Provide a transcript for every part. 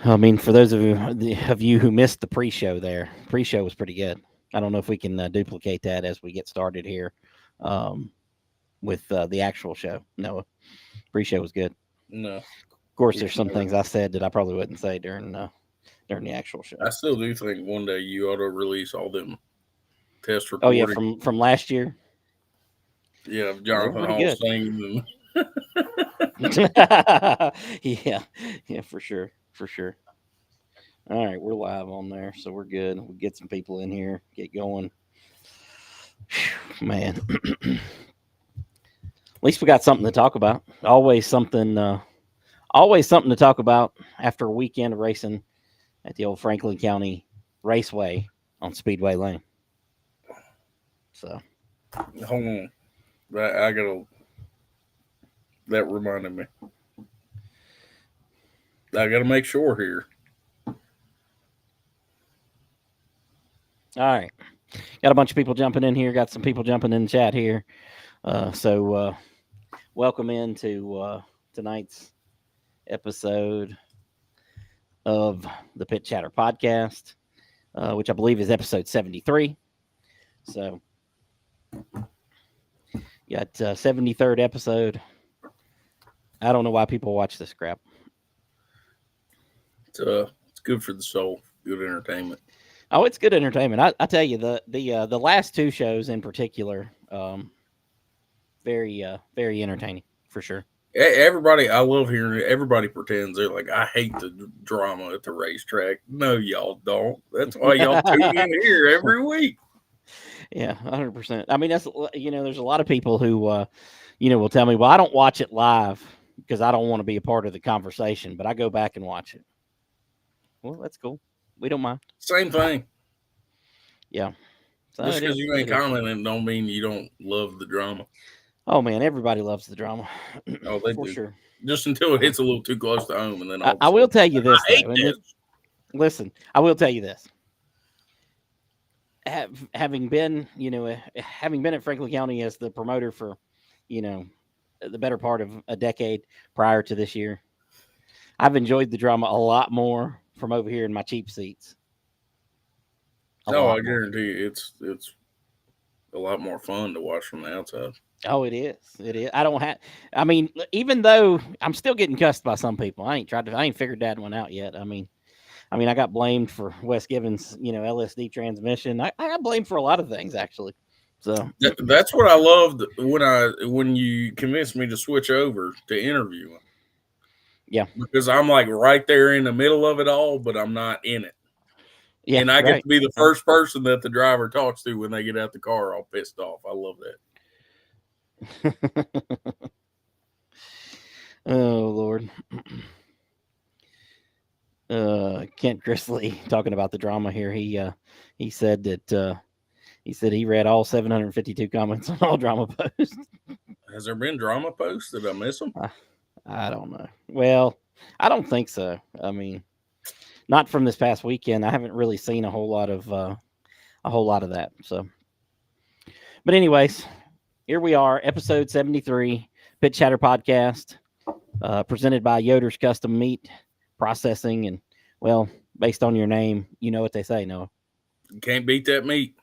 I mean, for those of you who missed the pre-show, pre-show was pretty good. I don't know if we can duplicate that as we get started here um, with the actual show. No, pre-show was good. No, Of course, we there's can some never. things I said that I probably wouldn't say during the actual I show. still do think one day you ought to release all them test Oh yeah, recordings. from last year. Yeah, of They were Jonathan pretty Hall good. singing. Yeah, yeah, for sure. All right, we're live on there, so we're good. We'll get some people in here, get going. Man, at least we got something to talk about. Always something to talk about after a weekend of racing at the old Franklin County Raceway on Speedway Lane. So, Hold on, I gotta. That reminded me. I gotta make sure here. all right, got a bunch of people jumping in here. Got some people jumping in the chat here. So, welcome into tonight's episode of the Pit Chatter podcast, which I believe is episode 73. So, got 73rd episode. I don't know why people watch this crap. It's good for the soul. Good entertainment. Oh, it's good entertainment. I tell you, the last two shows in particular, very entertaining for sure. Everybody, I love hearing it. Everybody pretends they're like, I hate the drama at the racetrack. No, y'all don't. That's why y'all tune in here every week. Yeah, 100%. I mean, that's there's a lot of people who will tell me, well, I don't watch it live because I don't want to be a part of the conversation, but I go back and watch it. Well, that's cool. We don't mind. Same thing. Yeah. So Just it because is. you It ain't is. commenting don't mean you don't love the drama. Oh man, everybody loves the drama, Oh, they for do. sure. Just until it hits a little too close to home, and then all of a I will sudden, tell you I this hate though, and this. listen, I will tell you this. Having been, having been at Franklin County as the promoter for, you know, the better part of a decade prior to this year, I've enjoyed the drama a lot more from over here in my cheap seats. A No, I lot more. guarantee you, it's a lot more fun to watch from the outside. Oh, it is. It is. I don't have. I mean, even though I'm still getting cussed by some people, I ain't figured that one out yet. I got blamed for Wes Gibbons, LSD transmission. I got blamed for a lot of things actually. So That's what I loved when you convinced me to switch over to interviewing yeah, because I'm like right there in the middle of it all, but I'm not in it, yeah, and I get right. to be the first person that the driver talks to when they get out the car all pissed off. I love that. Oh Lord. Kent Grizzly talking about the drama here. He said that he read all 752 comments on all drama posts. Has there been drama posts? Did I miss them? I, I don't know. Well, I don't think so. I mean, not from this past weekend. I haven't really seen a whole lot of that. So, but anyways, here we are, episode 73, Pit Chatter Podcast, presented by Yoder's Custom Meat Processing. And, well, based on your name, you know what they say, Noah. You can't beat that meat.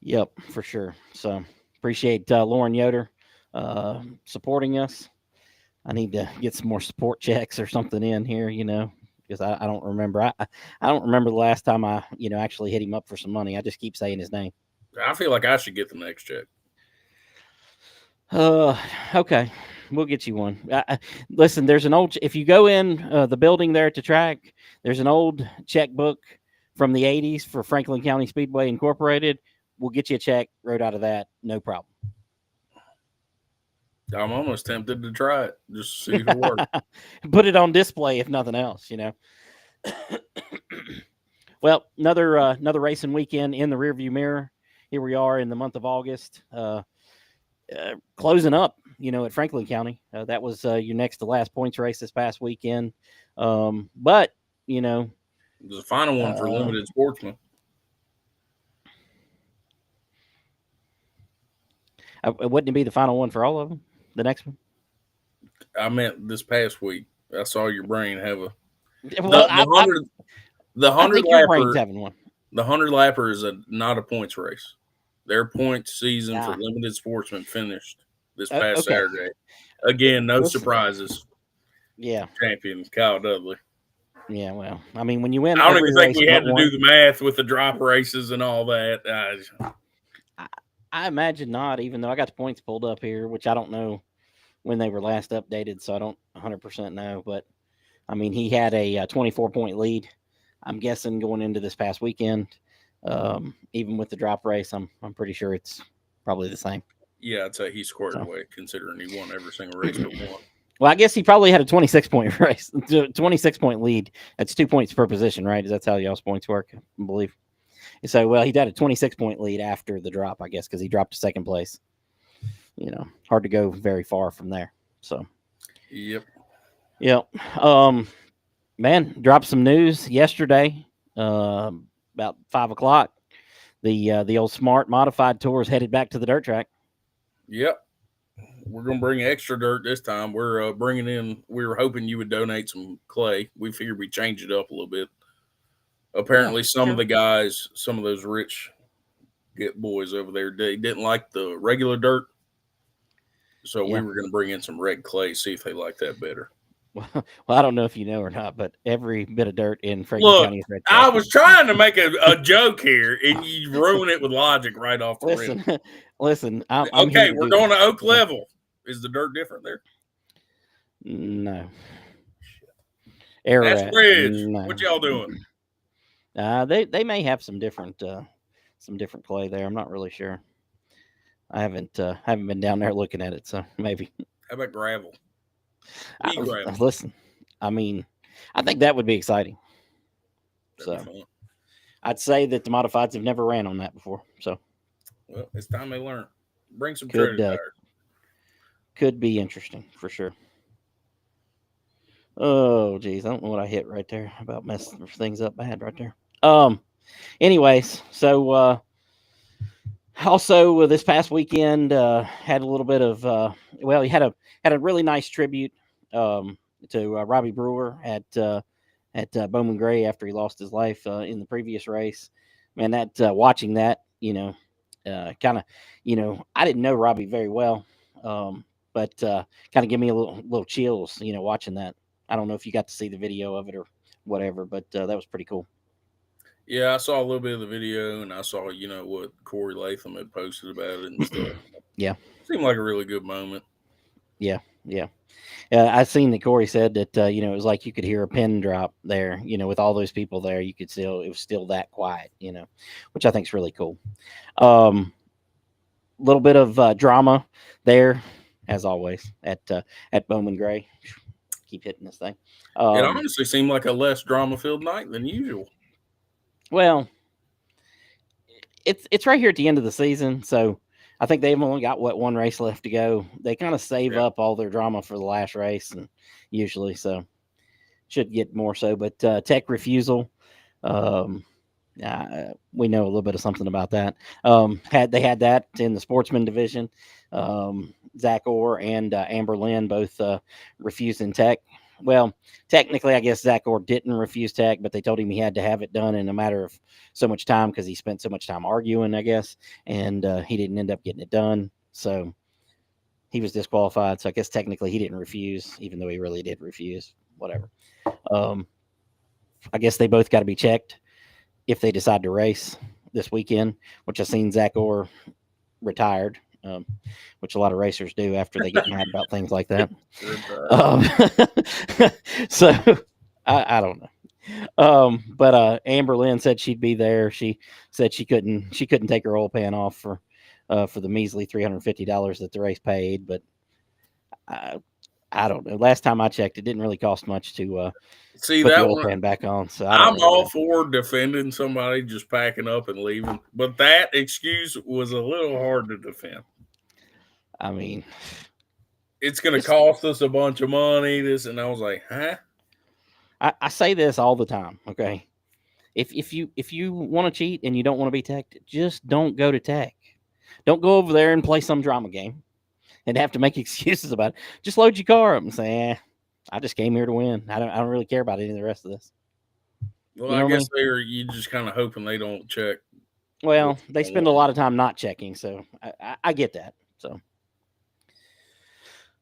Yep, for sure. So, appreciate Lauren Yoder supporting us. I need to get some more support checks or something in here, because I don't remember. I don't remember the last time I, actually hit him up for some money. I just keep saying his name. I feel like I should get the next check. Uh, okay, we'll get you one. Listen, there's an old. If you go in the building there at the track, there's an old checkbook from the '80s for Franklin County Speedway Incorporated. We'll get you a check wrote out of that, no problem. I'm almost tempted to try it just to see if it works. Put it on display if nothing else, Well, another racing weekend in the rearview mirror. Here we are in the month of August, closing up. At Franklin County, that was your next to last points race this past weekend. But It was the final one for limited sportsmen. Wouldn't it be the final one for all of them? The next one? I meant this past week. I saw your brain have a Well, The 100 the I 100 think your brain's lapper having one. the 100 lapper is not a points race. Their points season for Ah, limited sportsmen finished this past okay. Saturday. Again, no Listen, surprises. yeah, Champion Kyle Dudley. yeah. Well, I mean, when you win I don't every even think race we but had to do one, the math with the drop races and all that. I, I imagine not. Even though I got the points pulled up here, which I don't know when they were last updated, so I don't 100% know. But I mean, he had a 24-point lead. I'm guessing going into this past weekend, even with the drop race, I'm pretty sure it's probably the same. Yeah, I'd say he squared So, away considering he won every single race but one. well, I guess he probably had a 26-point race, 26-point lead. That's 2 points per position, right? That's how y'all's points work, I believe. So, well, he had a 26-point lead after the drop, I guess, because he dropped to second place. Hard to go very far from there. So, Yep. yeah. Man, dropped some news yesterday, about 5 o'clock. The old Smart Modified Tour is headed back to the dirt track. Yep. We're gonna bring extra dirt this time. We're bringing in. We were hoping you would donate some clay. We figured we'd change it up a little bit. Yeah, Apparently, some of sure. the guys, some of those rich get boys over there, they didn't like the regular dirt, so we Yeah. were gonna bring in some red clay, see if they like that better. Well, I don't know if you know or not, but every bit of dirt in Franklin Look, County is red I clay. was trying to make a joke here, and you ruin it with logic right off the rip. Listen, listen. I'm here Okay, to we're do going to this. Oak Okay? Level. Is the dirt different there? No. That's Ararat. Ridge. No. What y'all doing? They may have some different clay there. I'm not really sure. I haven't been down there looking at it, so maybe. How about gravel? Pea gravel. Listen, I mean, I think that would be exciting. That'd be So fun. I'd say that the modifieds have never ran on that before, so Well, it's time they learn. Bring some could treaded uh, tires. could be interesting for sure. Oh, geez, I don't know what I hit right there about messing things up bad right there. Anyways, so also this past weekend had a little bit of well, he had a really nice tribute to Robbie Brewer at Bowman Gray after he lost his life in the previous race. Man, that watching that, kind of, I didn't know Robbie very well, but kind of give me a little chills, watching that. I don't know if you got to see the video of it or whatever, but that was pretty cool. Yeah, I saw a little bit of the video, and I saw what Corey Latham had posted about it and stuff. Yeah, Seemed like a really good moment. yeah, yeah. I seen that Corey said that it was like you could hear a pin drop there. With all those people there, you could still it was still that quiet. Which I think is really cool. Little bit of drama there, as always at Bowman Gray. Keep hitting this thing. It honestly seemed like a less drama-filled night than usual. Well, it's right here at the end of the season, so I think they've only got one race left to go. They kind of save Yeah. up all their drama for the last race, and usually so should get more so. But Tech refusal, um, we know a little bit of something about that. They had that in the sportsman division. Zach Orr and Amber Lynn both refusing Tech. Well, technically, I guess Zach Orr didn't refuse Tech, but they told him he had to have it done in a matter of so much time because he spent so much time arguing, I guess, and he didn't end up getting it done. So he was disqualified. So I guess technically he didn't refuse, even though he really did refuse. Whatever. I guess they both got to be checked if they decide to race this weekend, which I've seen Zach Orr retired, which a lot of racers do after they get mad about things like that. So I don't know. But Amber Lynn said she'd be there. She said she couldn't take her oil pan off for the measly $350 that the race paid. But I don't know. Last time I checked, it didn't really cost much to See put the that oil one. pan back on. So I'm really all know. for defending somebody just packing up and leaving, but that excuse was a little hard to defend. I mean, it's going to cost us a bunch of money. This, and I was like, huh? I say this all the time. Okay, if you want to cheat and you don't want to be teched, just don't go to tech. Don't go over there and play some drama game and have to make excuses about it. Just load your car up and say, I just came here to win. I don't really care about any of the rest of this. Well, You I know what I guess mean? you just kind of hoping they don't check Well, what's they going spend a on. lot of time not checking, so I get that. So,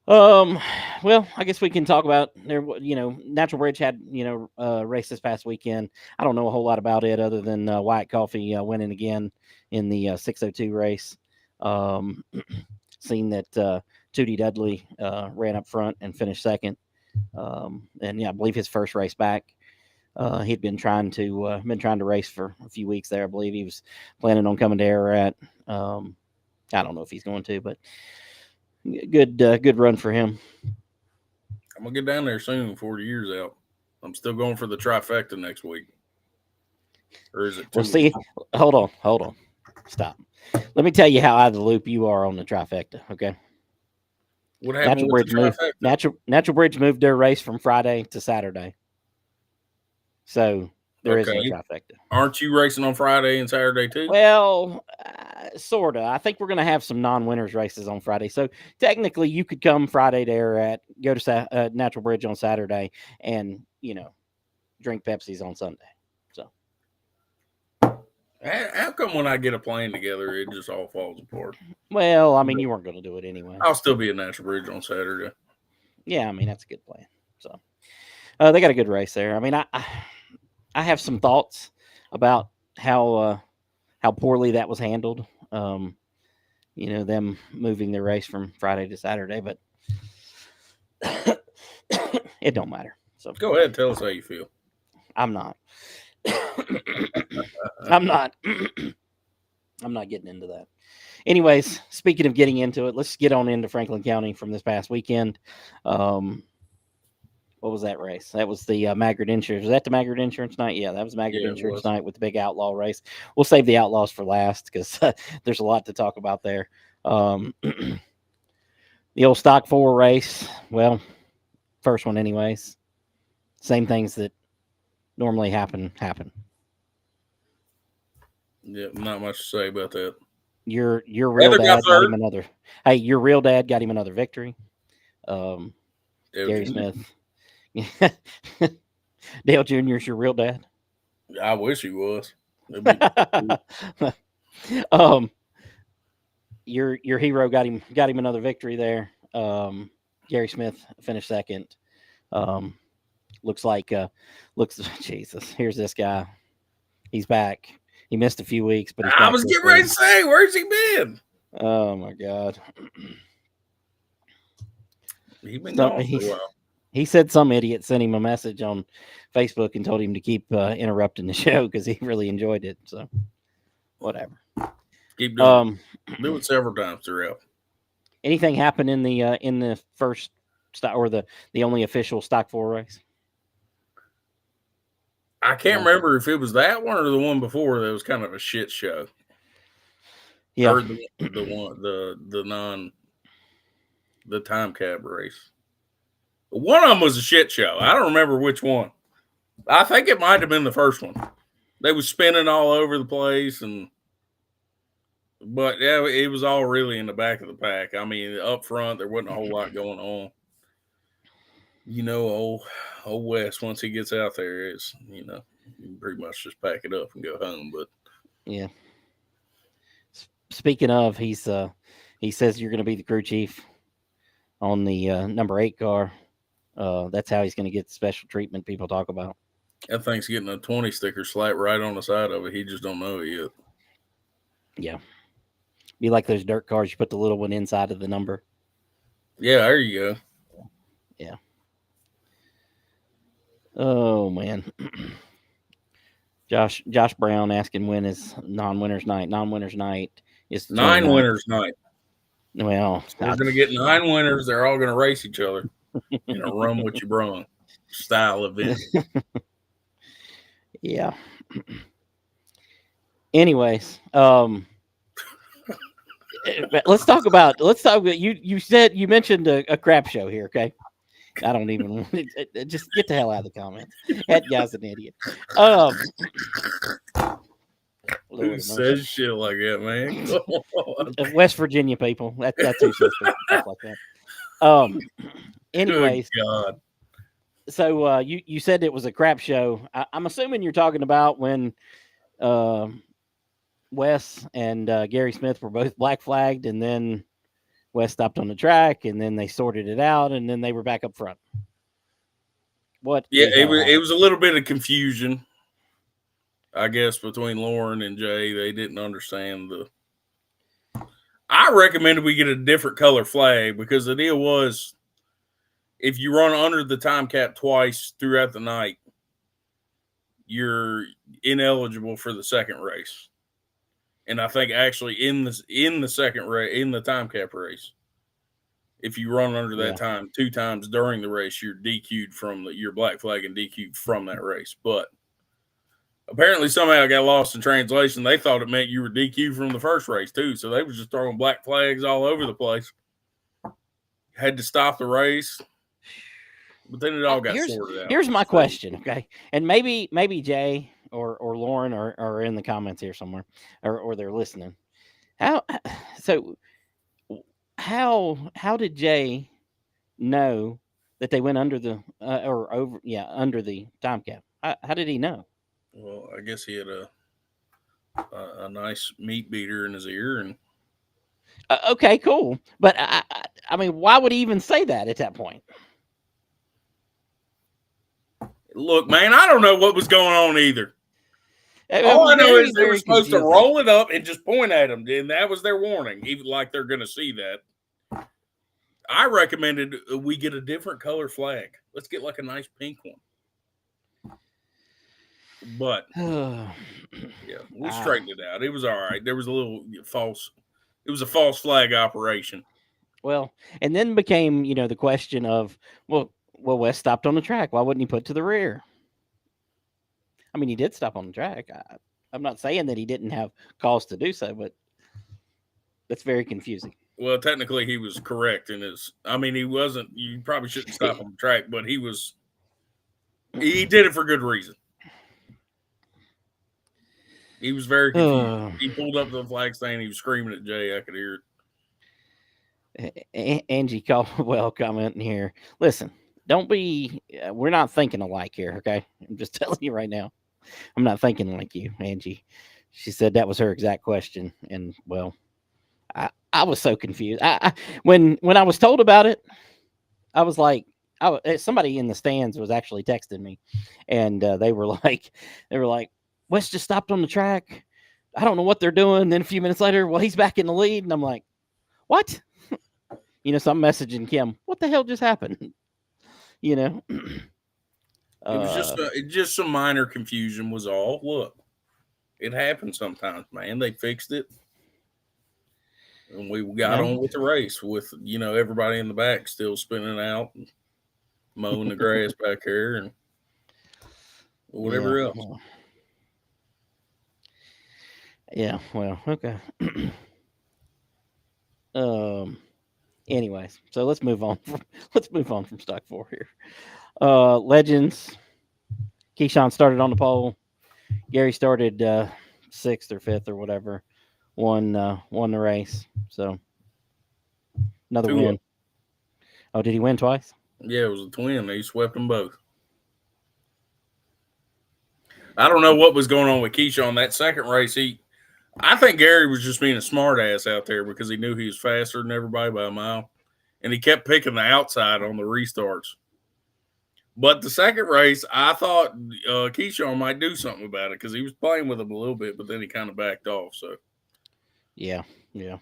um, well, I guess we can talk about there. Natural Bridge had a race this past weekend. I don't know a whole lot about it other than Wyatt Coffee winning again in the 602 race. Um, seen that Tootie Dudley ran up front and finished second. And yeah, I believe his first race back. He'd been trying to race for a few weeks there. I believe he was planning on coming to Ararat. Um, I don't know if he's going to, but good run for him. I'm gonna get down there soon before the year's out. I'm still going for the trifecta next week, or is it Well, 2 weeks? see, hold on, stop. Let me tell you how out of the loop you are on the trifecta. Okay, What happened with the trifecta? Natural Bridge moved their race from Friday to Saturday, so there is no Okay, trifecta. aren't you racing on Friday and Saturday too? Well, sorta. I think we're going to have some non-winners races on Friday. So technically, you could come Friday to Ararat, go to Natural Bridge on Saturday, and drink Pepsis on Sunday. So How come when I get a plan together, it just all falls apart? well, I mean, you weren't going to do it anyway. I'll still be at Natural Bridge on Saturday. Yeah, I mean that's a good plan. So they got a good race there. I mean, I have some thoughts about how poorly that was handled. Them moving the race from Friday to Saturday, but it don't matter. So Go ahead, tell us how you feel. I'm not. I'm not. I'm not getting into that. Anyways, speaking of getting into it, let's get on into Franklin County from this past weekend. What was that race? That was the Maggard Insurance. Was that the Maggard Insurance night? Yeah, that was Maggard Yeah, it Insurance was. night with the big outlaw race. We'll save the outlaws for last because there's a lot to talk about there. The old stock four race. Well, first one, anyways. Same things that normally happen. Yeah, not much to say about that. Your real Heather got dad got him third. another. Hey, your real dad got him another victory. Um, Dale Gary Jr. Smith. Dale Jr.'s your real dad. I wish he was. It'd be cool. um, your hero got him another victory there. Gary Smith finished second. Um, looks Jesus. Here's this guy. He's back. He missed a few weeks, but he's I back was this getting ready week. to say, where's he been? Oh my God. He's been Some gone for a he's while. he said some idiot sent him a message on Facebook and told him to keep interrupting the show because he really enjoyed it. So whatever. Keep doing it. Um, Do it several times throughout. anything happen in the first stock or the only official stock four race? I can't No. remember if it was that one or the one before that was kind of a shit show. Yeah. Or the one the time cab race. One of them was a shit show. I don't remember which one. I think it might have been the first one. They was spinning all over the place, but yeah, it was all really in the back of the pack. I mean, up front there wasn't a whole lot going on. Old West, once he gets out there, it's you can pretty much just pack it up and go home. But Yeah. Speaking of, he says you're going to be the crew chief on the number 8 car. That's how he's going to get the special treatment people talk about. that thing's getting a 20 sticker slapped right on the side of it. He just don't know it yet. Yeah. Be like those dirt cars. You put the little one inside of the number. Yeah, there you go. Yeah. Oh man. Josh Brown asking when is non-winners night. Non-winners night is the 9 29th. winners night. Well, So we're gonna get 9 winners. They're all gonna race each other in a run what you brung style event. yeah. Anyways, let's talk about you mentioned a crap show here, okay? I don't even want to just get the hell out of the comments. That guy's an idiot. Who says shit like that, man? West Virginia people. That's who says stuff like that. Good Anyways, God. So you said it was a crap show. I'm assuming you're talking about when uh, Wes and Gary Smith were both black flagged, and then Wes stopped on the track, and then they sorted it out, and then they were back up front. What Yeah, the hell it happened? was a little bit of confusion, I guess, between Lauren and Jay. They didn't understand the. I recommended we get a different color flag because the deal was if you run under the time cap twice throughout the night, you're ineligible for the second race. And I think actually in the second race, in the time cap race, if you run under that Yeah. time 2 times during the race, you're DQ'd from your black flag and DQ'd from that race. But apparently somehow it got lost in translation. They thought it meant you were DQ'd from the first race too, so they was just throwing black flags all over the place. Had to stop the race, but then it all got sorted out. Here's my question, okay? And maybe Jay or Lauren are in the comments here somewhere, or they're listening. How so? How did Jay know that they went under the or over under the time cap? How did he know? Well, I guess he had a nice meat beater in his ear, and Okay, cool. But I mean, why would he even say that at that point? look, man, I don't know what was going on either. It All was I know very, is they were very supposed to confusing. roll it up and just point at him, and that was their warning. Even like they're going to see that. I recommended we get a different color flag. Let's get like a nice pink one. But yeah, we straightened it out. It was all right. There was a little false. It was a false flag operation. Well, and then became the question of well, Wes stopped on the track. Why wouldn't he put to the rear? I mean, he did stop on the track. I'm not saying that he didn't have cause to do so, but that's very confusing. Well, technically, he was correct in his. I mean, he wasn't. You probably shouldn't stop on the track, but he was. He did it for good reason. He was very confused. He pulled up to the flag stand. He was screaming at Jay. I could hear it. Angie Caldwell commenting here. Listen, don't be. We're not thinking alike here, okay? I'm just telling you right now. I'm not thinking like you, Angie. She said that was her exact question, and well, I was so confused. When I was told about it, I was like, somebody in the stands was actually texting me, and they were like, Wes just stopped on the track. I don't know what they're doing. Then a few minutes later, well, he's back in the lead, and I'm like, what? So I'm messaging Kim. What the hell just happened? it was just some minor confusion was all. Look, it happens sometimes, man. They fixed it. And we got on with the race with, everybody in the back still spinning out and mowing the grass back here and whatever else. Yeah, well, okay. Anyways, so let's move on from stock 4 here. Legends. Keyshawn started on the pole. Gary started 6th or 5th or whatever. Won the race. So another win. Oh, did he win twice? Yeah, it was a twin. He swept them both. I don't know what was going on with Keyshawn that second race. I think Gary was just being a smartass out there because he knew he was faster than everybody by a mile, and he kept picking the outside on the restarts. But the second race, I thought Keyshawn might do something about it because he was playing with him a little bit, but then he kind of backed off. So, yeah. Yeah,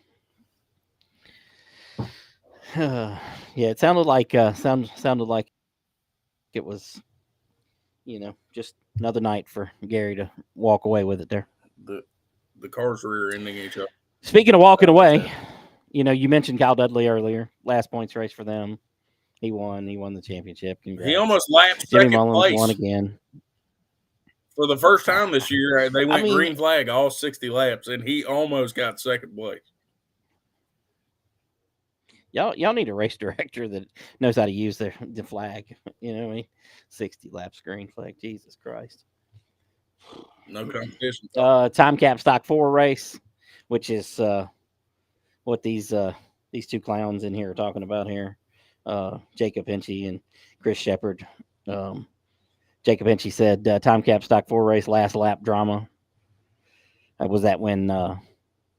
it sounded like it was, just another night for Gary to walk away with it there. The cars rear-ending each other. Speaking of walking away, you mentioned Kyle Dudley earlier. Last points race for them. He won the championship. Congrats. He almost lapped Jimmy second Mullins place. Won again. For the first time this year, they went green flag all 60 laps, and he almost got second place. Y'all need a race director that knows how to use the flag. 60 laps green flag. Jesus Christ. No competition. Time cap stock 4 race, which is what these two clowns in here are talking about here. Jacob Hinchee and Chris Shepard. Um, Jacob Hinchee said time cap stock 4 race last lap drama. Was that when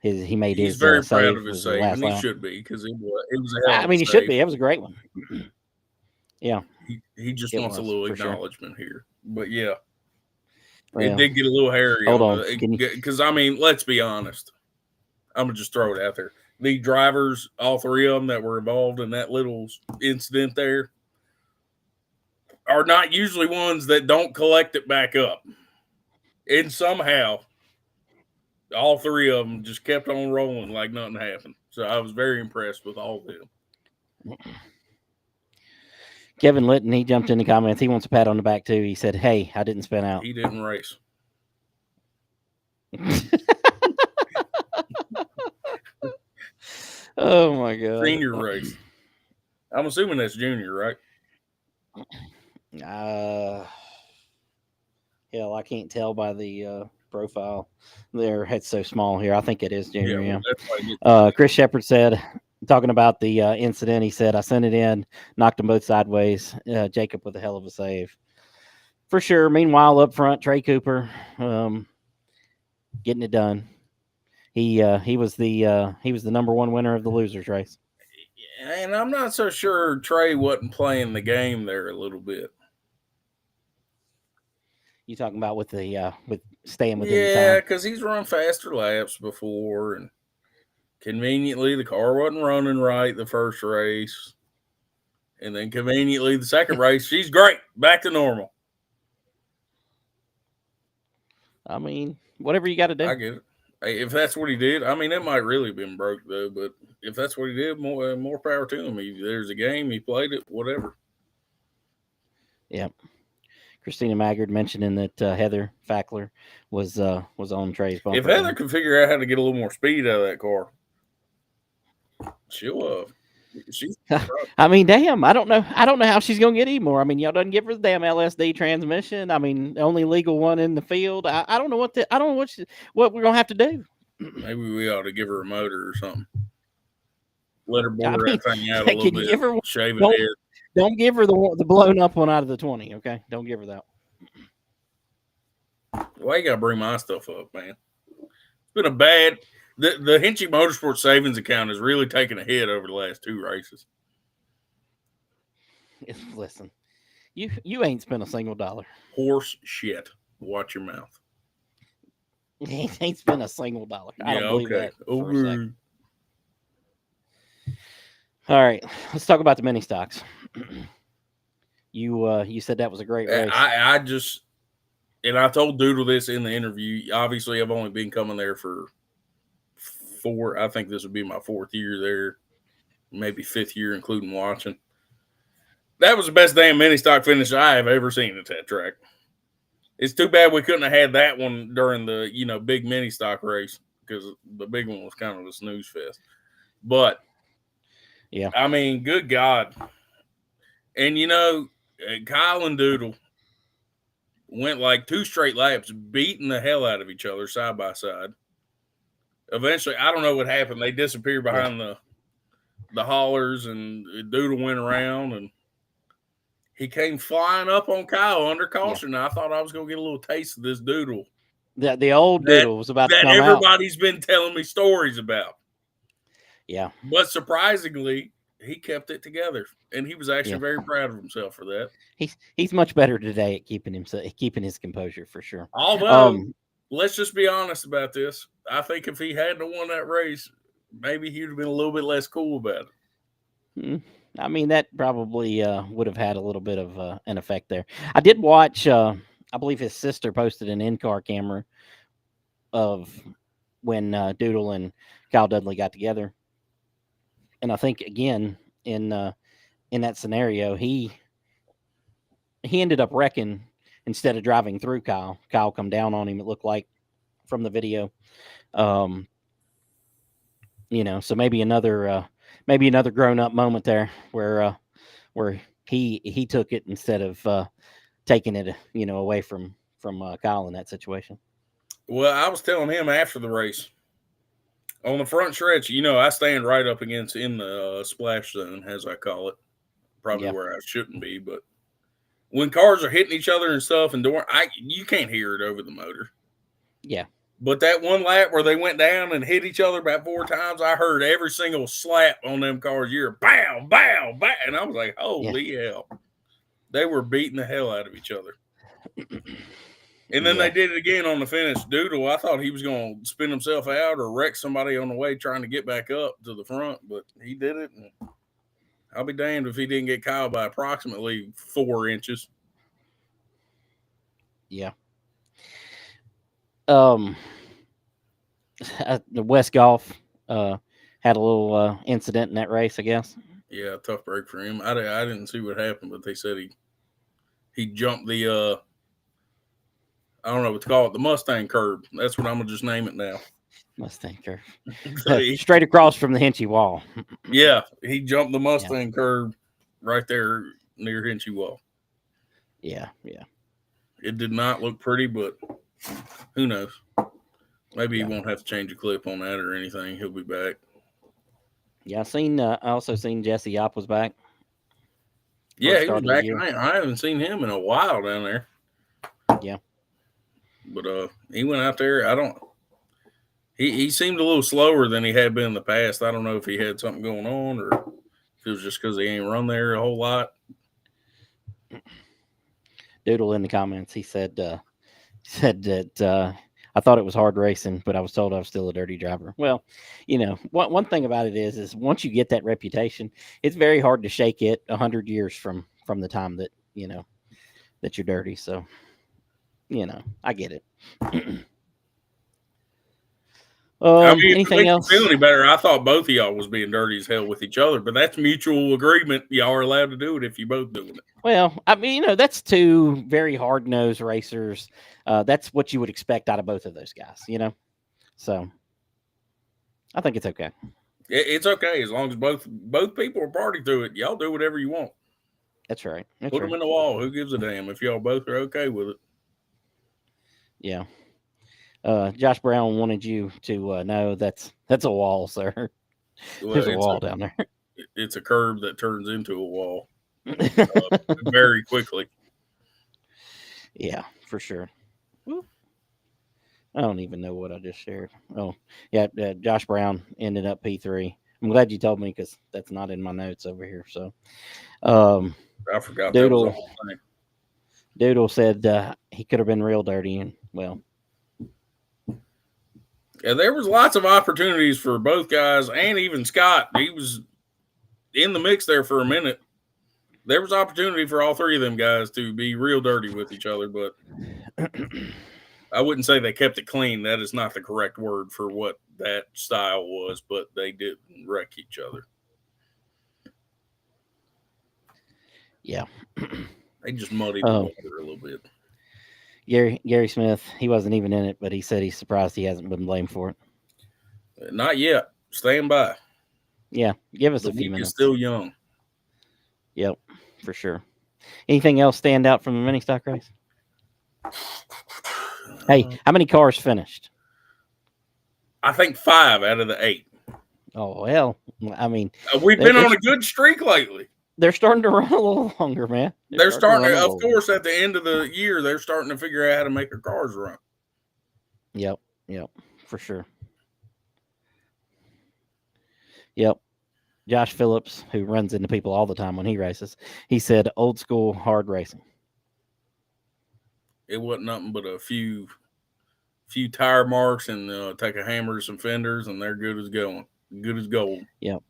he made He's his very proud save? of his Was the save, last and he lap? should be because it was a hell I of a mean, he should save. be. That was a great one. Yeah, He just it wants a was little for sure. acknowledgement here. But yeah, it Well, did get a little hairy hold on on. the Can you? because I mean, let's be honest. I'm gonna just throw it out there. The drivers, all three of them that were involved in that little incident there, are not usually ones that don't collect it back up. And somehow, all three of them just kept on rolling like nothing happened. So I was very impressed with all of them. Kevin Litton, he jumped in the comments. He wants a pat on the back too. He said, "Hey, I didn't spin out." He didn't race. Oh my god. Senior race. I'm assuming that's junior, right? Uh, hell, I can't tell by the profile. Their head's so small here. I think it is Yeah, junior. well, Yeah. that's why he gets Chris Shepard said, talking about the incident, he said, "I sent it in, knocked them both sideways. Jacob with a hell of a save, for sure." Meanwhile, up front, Trey Cooper, getting it done. He was the number one winner of the losers race. and I'm not so sure Trey wasn't playing the game there a little bit. You talking about with staying within the Yeah, time? because he's run faster laps before, and conveniently the car wasn't running right the first race, and then conveniently the second race she's great, back to normal. I mean, whatever you got to do. I get it. Hey, if that's what he did, I mean, it might really been broke though. But if that's what he did, more power to him. There's a game, he played it, whatever. Yeah. Christina Maggard mentioning that Heather Fackler was on Trey's If bumper Heather there. can figure out how to get a little more speed out of that car, she'll. She's. I mean, damn, I don't know. I don't know how she's gonna get any more. I mean, y'all doesn't give her the damn LSD transmission. I mean, the only legal one in the field. I don't know I don't know what we're gonna have to do. Maybe we ought to give her a motor or something. Let her I bore mean, that thing out a little can you bit. give her one? Shave it Don't head. don't give her the blown up one out of the 20. Okay, don't give her that. Why you gotta bring my stuff up, man? It's been a bad. The Hinchee Motorsports savings account has really taken a hit over the last two races. Listen, you ain't spent a single dollar. Horse shit. Watch your mouth. He ain't spent a single dollar. I Yeah, don't believe okay. that for a second. Okay. All right, let's talk about the mini stocks. You said that was a great race. I just and I told Doodle this in the interview. Obviously, I've only been coming there for four. I think this would be my fourth year there, maybe fifth year, including watching. That was the best damn mini stock finish I have ever seen at that track. It's too bad we couldn't have had that one during the big mini stock race because the big one was kind of a snooze fest. But yeah, I mean, good God. And Kyle and Doodle went like two straight laps, beating the hell out of each other side by side. Eventually, I don't know what happened. They disappeared behind the haulers, and Doodle went around, and he came flying up on Kyle under caution. I thought I was going to get a little taste of this Doodle. The old that, Doodle was about to that come out. everybody's been telling me stories about. Yeah. But surprisingly, he kept it together, and he was actually very proud of himself for that. He's much better today at keeping his composure for sure. Although, let's just be honest about this. I think if he hadn't won that race, maybe he'd have been a little bit less cool about it. I mean, that probably would have had a little bit of an effect there. I did watch. I believe his sister posted an in-car camera of when Doodle and Kyle Dudley got together, and I think again in that scenario, he ended up wrecking instead of driving through Kyle. Kyle come down on him. It looked like from the video. So maybe another grown up moment there where he took it instead of taking it away from Kyle in that situation. Well, I was telling him after the race on the front stretch, I stand right up against in the splash zone, as I call it, probably where I shouldn't be, but when cars are hitting each other and stuff, and you can't hear it over the motor. Yeah. But that one lap where they went down and hit each other about 4 times, I heard every single slap on them cars. You're bam, bam, bam, and I was like, Yeah. holy hell! They were beating the hell out of each other. And then Yeah. they did it again on the finish. Doodle, I thought he was going to spin himself out or wreck somebody on the way trying to get back up to the front, but he did it. And I'll be damned if he didn't get Kyle by approximately 4 inches. Yeah. The West Golf had a little incident in that race, I guess. Yeah, tough break for him. I didn't see what happened, but they said he jumped the I don't know what to call it, the Mustang curb. That's what I'm gonna just name it now. Mustang curve. So Straight across from the Hinchee wall. Yeah, he jumped the Mustang curb right there near Hinchee Wall. Yeah, yeah. It did not look pretty, but who knows? Maybe he won't have to change a clip on that or anything. He'll be back. Yeah, I also seen Jesse Yop was back. Yeah, he was back. I haven't seen him in a while down there. Yeah. But he went out there. He seemed a little slower than he had been in the past. I don't know if he had something going on or if it was just because he ain't run there a whole lot. Doodle in the comments, he said that I thought it was hard racing, but I was told I was still a dirty driver. Well, one thing about it is once you get that reputation, it's very hard to shake it 100 years from the time that that you're dirty. So, I get it. Anything else? Feel any better? I thought both of y'all was being dirty as hell with each other, but that's mutual agreement. Y'all are allowed to do it if you both doing it. Well, I mean, that's two very hard-nosed racers. That's what you would expect out of both of those guys, So, I think it's okay. It's okay as long as both people are party to it. Y'all do whatever you want. That's right. Put them in the wall. Who gives a damn if y'all both are okay with it? Yeah. Josh Brown wanted you to know that's a wall, sir. Well, there's a wall down there. It's a curve that turns into a wall very quickly. Yeah, for sure. I don't even know what I just shared. Oh, yeah, Josh Brown ended up P3. I'm glad you told me because that's not in my notes over here. So, I forgot Doodle, that was the whole thing. Doodle said he could have been real dirty, and well. Yeah, there was lots of opportunities for both guys, and even Scott. He was in the mix there for a minute. There was opportunity for all three of them guys to be real dirty with each other, but I wouldn't say they kept it clean. That is not the correct word for what that style was, but they did wreck each other. Yeah. They just muddied the water a little bit. Gary Smith, he wasn't even in it, but he said he's surprised he hasn't been blamed for it. Not yet. Stand by. Yeah, give us a few minutes. He's still young. Yep, for sure. Anything else stand out from the mini stock race? Hey, how many cars finished? I think 5 out of the 8. Oh, well, I mean. We've been on a good streak lately. They're starting to run a little longer, man. They're starting to, of course, at the end of the year, they're starting to figure out how to make their cars run. Yep, for sure. Yep. Josh Phillips, who runs into people all the time when he races, he said old school hard racing. It wasn't nothing but a few tire marks and take a hammer to some fenders, and they're good as going. Good as gold. Yep.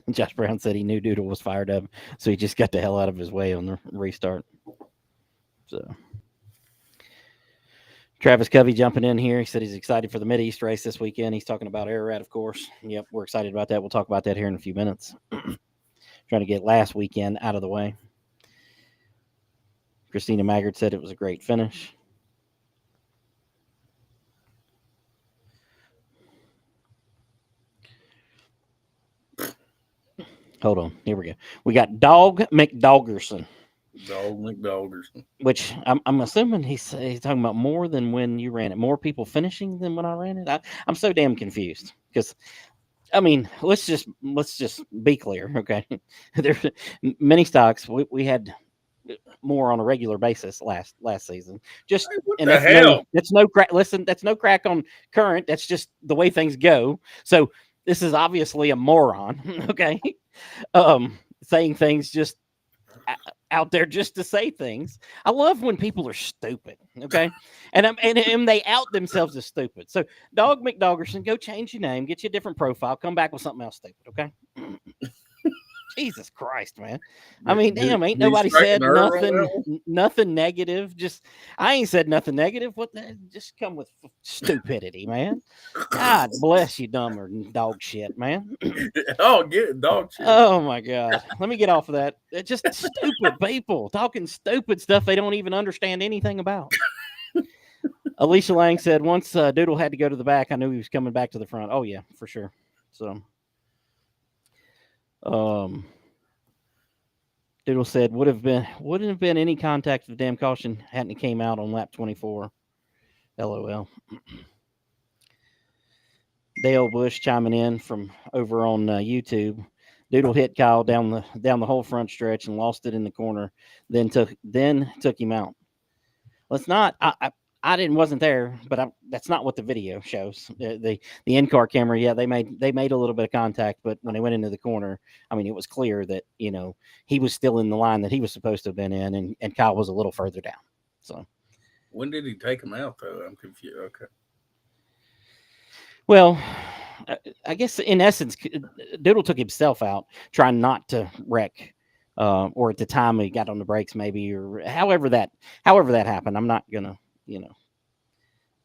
Josh Brown said he knew Doodle was fired up, so he just got the hell out of his way on the restart. So Travis Covey jumping in here. He said he's excited for the Mid-East race this weekend. He's talking about Ararat, of course. Yep, we're excited about that. We'll talk about that here in a few minutes. Trying to get last weekend out of the way. Christina Maggard said it was a great finish. Hold on. Here we go. We got Dog McDoggerson. Dog McDoggerson. Which I'm assuming he's talking about more than when you ran it. More people finishing than when I ran it. I'm so damn confused because I mean, let's just be clear, okay? There's many stocks we had more on a regular basis last season. Just Hey, what and the hell? that's no crack. Listen, that's no crack on current. That's just the way things go. So this is obviously a moron, okay? Saying things just out there just to say things. I love when people are stupid, okay? And they out themselves as stupid. So Dog McDoggerson, go change your name, get you a different profile, come back with something else stupid, okay? Jesus Christ, man. I mean, Did damn, ain't he nobody straighten said the nerve on that one? nothing negative. Just I ain't said nothing negative. What the just come with stupidity, man. God bless you, dumber dog shit, man. Oh, get it, dog shit. Oh my god. Let me get off of that. It's just stupid people talking stupid stuff they don't even understand anything about. Alicia Lang said once Doodle had to go to the back, I knew he was coming back to the front. Oh yeah, for sure. So um Doodle said wouldn't have been any contact if the damn caution hadn't came out on lap 24. LOL. Dale Bush chiming in from over on YouTube. Doodle hit Kyle down the whole front stretch and lost it in the corner. Then took him out. Let's not. I didn't wasn't there, but that's not what the video shows. The in car camera, yeah, they made a little bit of contact, but when they went into the corner, I mean, it was clear that he was still in the line that he was supposed to have been in, and Kyle was a little further down. So, When did he take him out, though? I'm confused. Okay. well, I guess in essence, Doodle took himself out, trying not to wreck, or at the time he got on the brakes, maybe, or however that happened. I'm not gonna,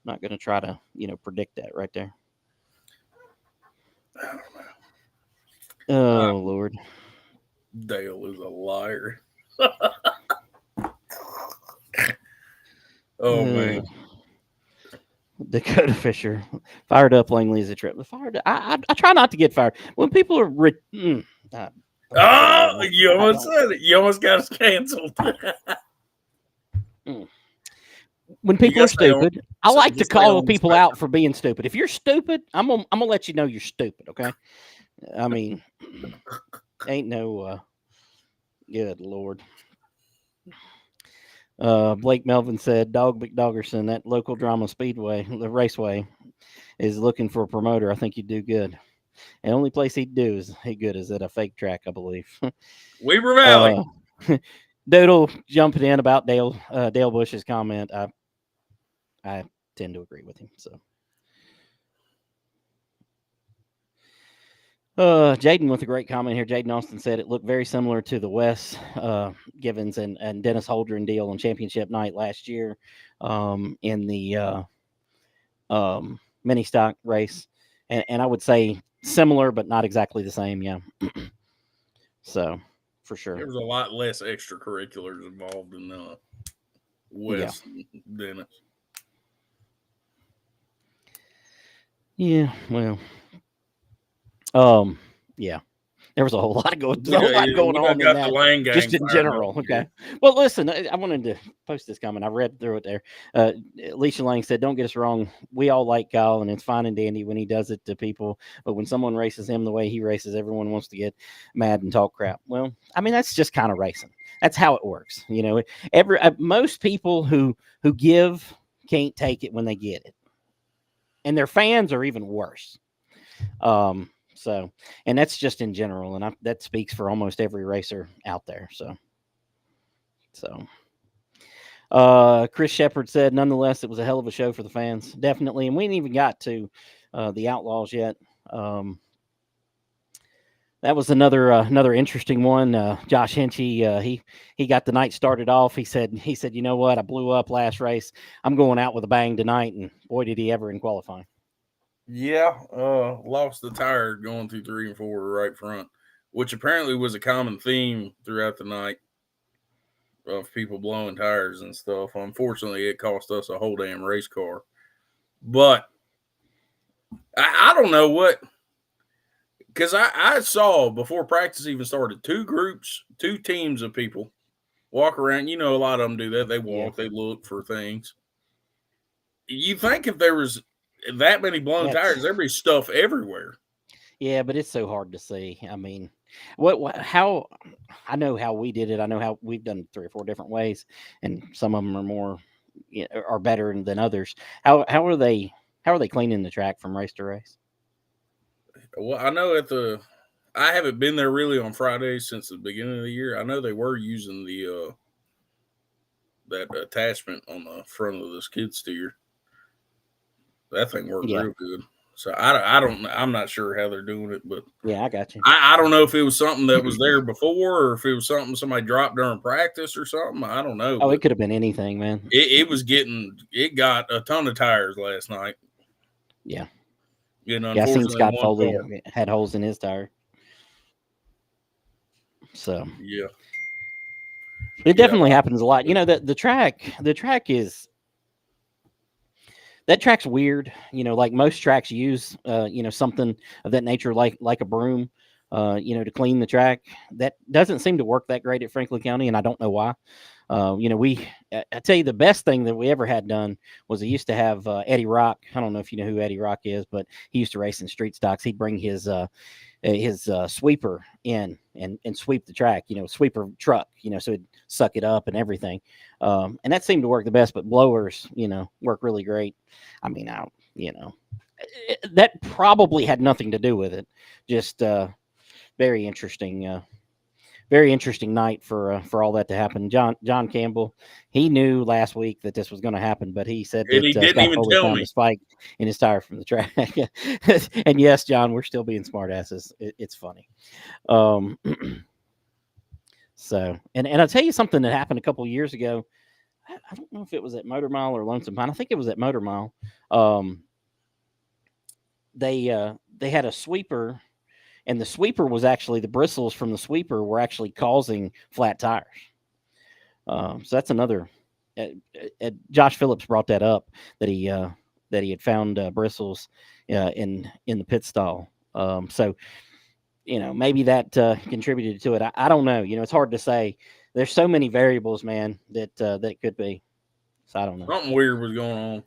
not gonna try to, predict that right there. I don't know. Oh Lord. Dale is a liar. Oh, man. Dakota Fisher fired up. Langley is a trip. Fired. I try not to get fired when people are. Oh, you almost said it. You almost got us canceled. When You people got are to stay on. stupid, I like to Just stay call on the people out spectrum. for being stupid. If you're stupid, I'm gonna let you know you're stupid. Okay. I mean, ain't no. Good Lord. Blake Melvin said, "Dog McDoggerson, that local drama speedway, the raceway, is looking for a promoter. I think you'd do good. The only place he'd do is good is at a fake track, I believe." Weaver Valley. Doodle jumping in about Dale Bush's comment. I tend to agree with him. So, Jaden with a great comment here. Jaden Austin said it looked very similar to the Wes Givens and Dennis Holdren deal on championship night last year, in the mini stock race, and I would say similar, but not exactly the same. Yeah. So, for sure. There was a lot less extracurriculars involved in Yeah. West Dennis. Yeah. Well. Yeah. There was a whole lot We going done on in got the that, Lang gang just in fired up general. here. Okay. Well, listen, I wanted to post this comment. I read through it there. Alicia Lang said, "Don't get us wrong. We all like Kyle, and it's fine and dandy when he does it to people. But when someone races him the way he races, everyone wants to get mad and talk crap. Well, I mean, that's just kind of racing. That's how it works. Most people who give can't take it when they get it, and their fans are even worse. So, and that's just in general, and that speaks for almost every racer out there. Chris Shepard said, nonetheless, it was a hell of a show for the fans, definitely. And we ain't even got to the Outlaws yet. That was another interesting one. Josh Hinchee, he got the night started off. He said, you know what? I blew up last race. I'm going out with a bang tonight, and boy, did he ever in qualifying. Yeah, lost the tire going through 3 and 4 right front, which apparently was a common theme throughout the night of people blowing tires and stuff. Unfortunately, it cost us a whole damn race car. But I don't know what, because I saw before practice even started 2 teams of people walk around. A lot of them do that. They walk, they look for things. You think if there was that many blown tires, there'd be stuff everywhere. Yeah, but it's so hard to see. I mean, how I know how we did it. I know how we've done it 3 or 4 different ways, and some of them are more are better than others. How are they? How are they cleaning the track from race to race? Well, I know I haven't been there really on Fridays since the beginning of the year. I know they were using the that attachment on the front of the skid steer. That thing worked Yeah, real good. So I don't, I'm not sure how they're doing it, but yeah, I got you. I don't know if it was something that was there before or if it was something somebody dropped during practice or something. I don't know, Oh, but it could have been anything, man. it got a ton of tires last night. Yeah, And yeah. I seen unfortunately, Scott one Foley car. had holes in his tire, so Yeah, it yeah, definitely happens a lot. You know that the track is that track's weird. Like most tracks use, something of that nature, like a broom, to clean the track. That doesn't seem to work that great at Franklin County, and I don't know why. I tell you, the best thing that we ever had done was he used to have Eddie Rock. I don't know if you know who Eddie Rock is, but he used to race in street stocks. He'd bring his sweeper in and sweep the track, sweeper truck, so it'd suck it up and everything. And that seemed to work the best, but blowers, work really great. I mean, that probably had nothing to do with it. Just very interesting. Very interesting night for all that to happen. John Campbell, he knew last week that this was going to happen, but he said and he that didn't Scott even Foley tell found me. a spike in his tire from the track. And yes, John, we're still being smartasses. It's funny. Um, and I'll tell you something that happened a couple years ago. I don't know if it was at Motor Mile or Lonesome Pine. I think it was at Motor Mile. Um, they had a sweeper, and the sweeper was actually the bristles from the sweeper were actually causing flat tires. So that's another. Josh Phillips brought that up that he had found bristles in the pit stall. So maybe that contributed to it. I don't know. It's hard to say. There's so many variables, man, that it could be. So I don't know. Something weird was going on.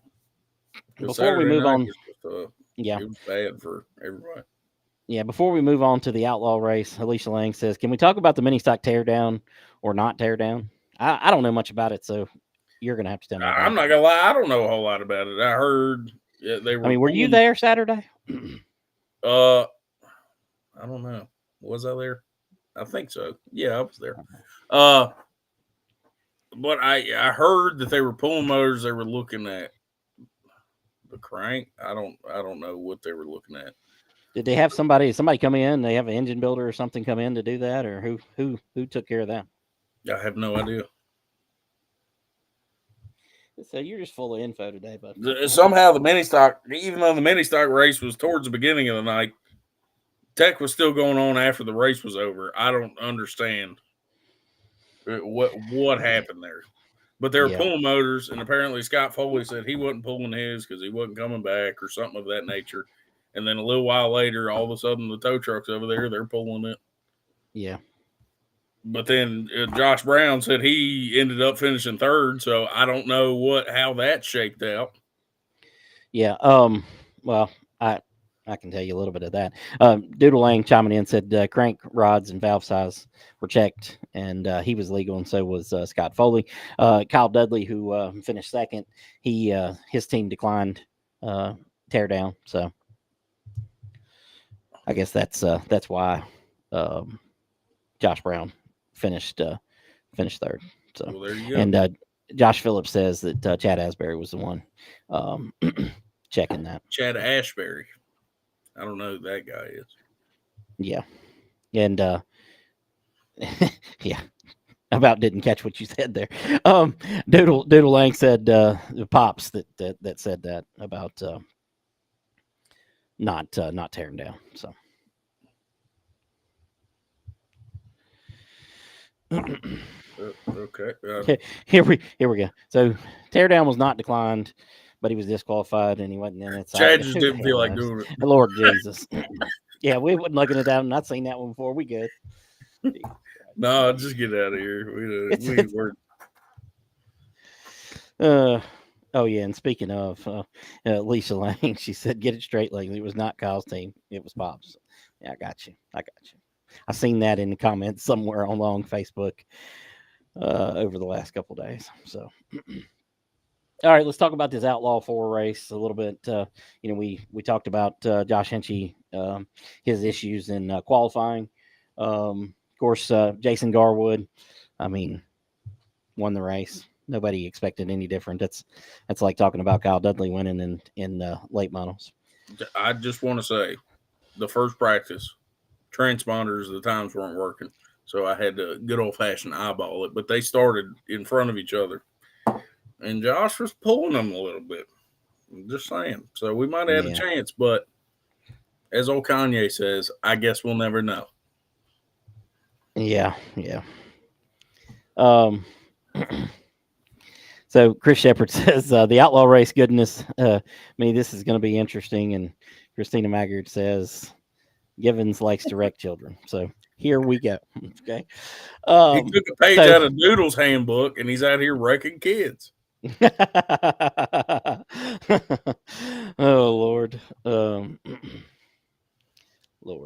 Because Before we Saturday move night on, was just yeah, it was bad for everybody. yeah. Before we move on to the outlaw race, Alicia Lang says, "Can we talk about the mini stock teardown or not teardown?" I don't know much about it, so you're gonna have to tell me I'm about it. not gonna lie, I don't know a whole lot about it. I heard they I were mean, were you pulling. there Saturday? Uh, I don't know. Was I there? I think so. Yeah, I was there. Uh, but I heard that they were pulling motors. They were looking at the crank. I don't know what they were looking at. Did they have somebody come in? They have an engine builder or something come in to do that, or who took care of that? I have no idea. So you're just full of info today, bud. Somehow the mini stock, even though the mini stock race was towards the beginning of the night, tech was still going on after the race was over. I don't understand what happened there. But they were Yeah, pulling motors, and apparently Scott Foley said he wasn't pulling his because he wasn't coming back or something of that nature. And then a little while later, all of a sudden, the tow truck's over there, they're pulling it. yeah, But then Josh Brown said he ended up finishing third, so I don't know how that shaped out. yeah. Well, I can tell you a little bit of that. Doodle Lang chiming in said crank rods and valve size were checked, and he was legal, and so was Scott Foley. Kyle Dudley, who finished second, his team declined tear down. So I guess that's why um, Josh Brown finished third. So, Well, there you go. and Josh Phillips says that Chad Asbury was the one um, checking that. Chad Ashbury. I don't know who that guy is. Yeah, and yeah, about didn't catch what you said there. Doodle Lang said the pops that said that about not tearing down. So. Okay. Here we go. So teardown was not declined, but he was disqualified and he wasn't in it. So Chad just who the didn't feel hell like knows? doing Lord Jesus. Yeah, we wasn't looking at that. I've not seen that one before. We good. it. No, just get out of here. It's We were. uh Oh yeah, and speaking of Lisa Lang, she said, "Get it straight, Langley. It was not Kyle's team. It was Pop's." Yeah, I got you. I got you. I seen that in the comments somewhere on Facebook over the last couple of days. So, all right, let's talk about this Outlaw 4 race a little bit. We talked about Josh Hinchee, his issues in qualifying. Of course, Jason Garwood. I mean, won the race. Nobody expected any different. That's like talking about Kyle Dudley winning in late models. I just want to say the first practice, transponders, the times weren't working. So I had to good old fashioned eyeball it. But they started in front of each other. And Josh was pulling them a little bit. I'm just saying. So we might have had a Yeah, chance. But as old Kanye says, I guess we'll never know. yeah, yeah. Um, so Chris Shepard says the outlaw race goodness. This is going to be interesting. And Christina Maggard says Givens likes to wreck children. So here we go. Okay. He took a page So out of Doodle's handbook and he's out here wrecking kids. oh Lord, Lord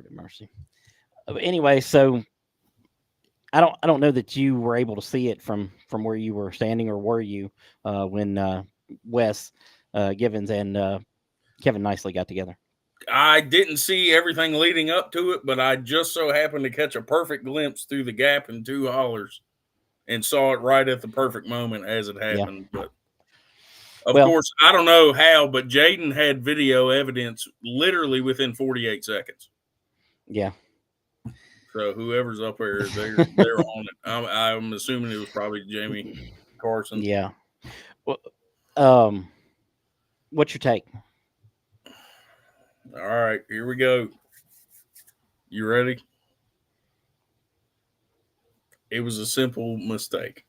have mercy. Anyway, so I don't know that you were able to see it from where you were standing, or were you when Wes Givens and Kevin Nicely got together? I didn't see everything leading up to it, but I just so happened to catch a perfect glimpse through the gap in two hollers and saw it right at the perfect moment as it Yeah. happened. But of Well, course, I don't know how, but Jaden had video evidence literally within 48 seconds. yeah. So whoever's up there, they're on it. I'm assuming it was probably Jamie Carson. Yeah. Well, um, what's your take? All right, here we go. You ready? It was a simple mistake.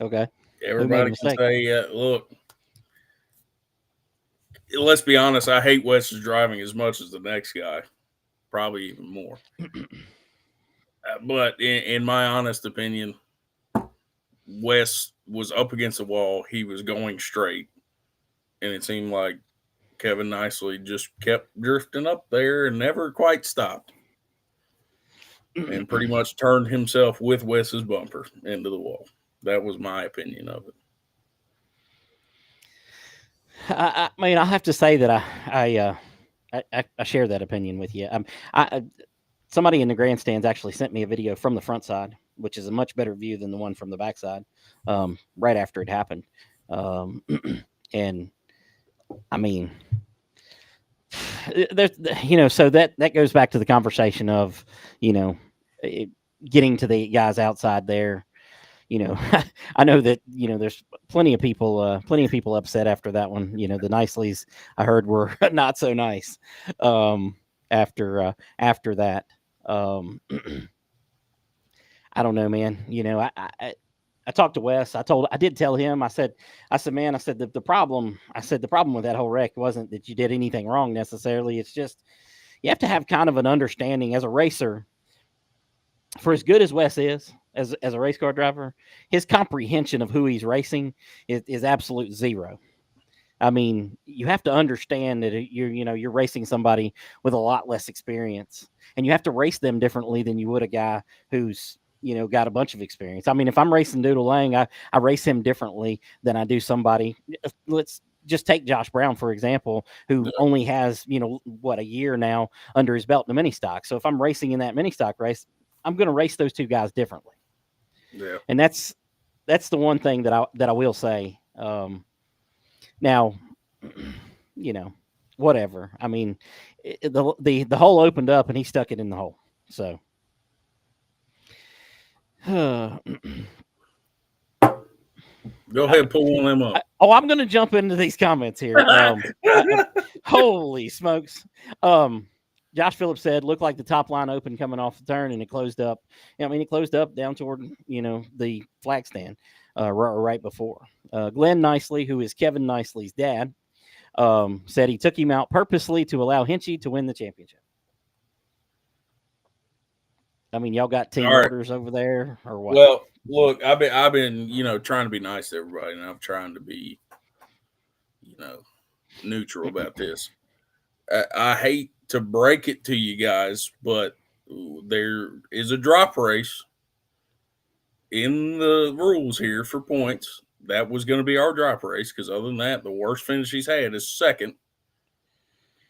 Okay. Who made a Everybody can mistake? say, look, let's be honest, I hate Wes's driving as much as the next guy, probably even more. But in my honest opinion, Wes was up against the wall. He was going straight. And it seemed like Kevin Nicely just kept drifting up there and never quite stopped. And pretty much turned himself with Wes's bumper into the wall. That was my opinion of it. I have to say that I share that opinion with you. Somebody in the grandstands actually sent me a video from the front side, which is a much better view than the one from the backside. Right after it happened, um, and I mean, there's so that goes back to the conversation of you know getting to the guys outside there. I know that there's plenty of people upset after that one. The Niceleys I heard were not so nice after that. I don't know, man. I talked to Wes. I did tell him. Man, the problem with that whole wreck wasn't that you did anything wrong necessarily. It's just you have to have kind of an understanding as a racer. For as good as Wes is as a race car driver, his comprehension of who he's racing is absolute zero. I mean, you have to understand that you're racing somebody with a lot less experience, and you have to race them differently than you would a guy who's got a bunch of experience. I mean, if I'm racing Doodle Lang, I race him differently than I do somebody. Let's just take Josh Brown for example, who only has a year now under his belt in the mini stock. So if I'm racing in that mini stock race, I'm going to race those two guys differently. Yeah. And that's the one thing that I will say. Now, whatever. I mean, the hole opened up and he stuck it in the hole. So, Go ahead, pull one of them up. I'm going to jump into these comments here. Holy smokes! Josh Phillips said, "Looked like the top line opened coming off the turn, and it closed up. It closed up down toward the flag stand right before." Glenn Nicely, who is Kevin Nicely's dad, said he took him out purposely to allow Hinchee to win the championship. I mean, y'all got team orders over there, or what? Well, Look, I've been trying to be nice to everybody, and I'm trying to be you know neutral about this. I hate to break it to you guys, but there is a drop race in the rules here for points. That was going to be our drop race because other than that, the worst finish he's had is second.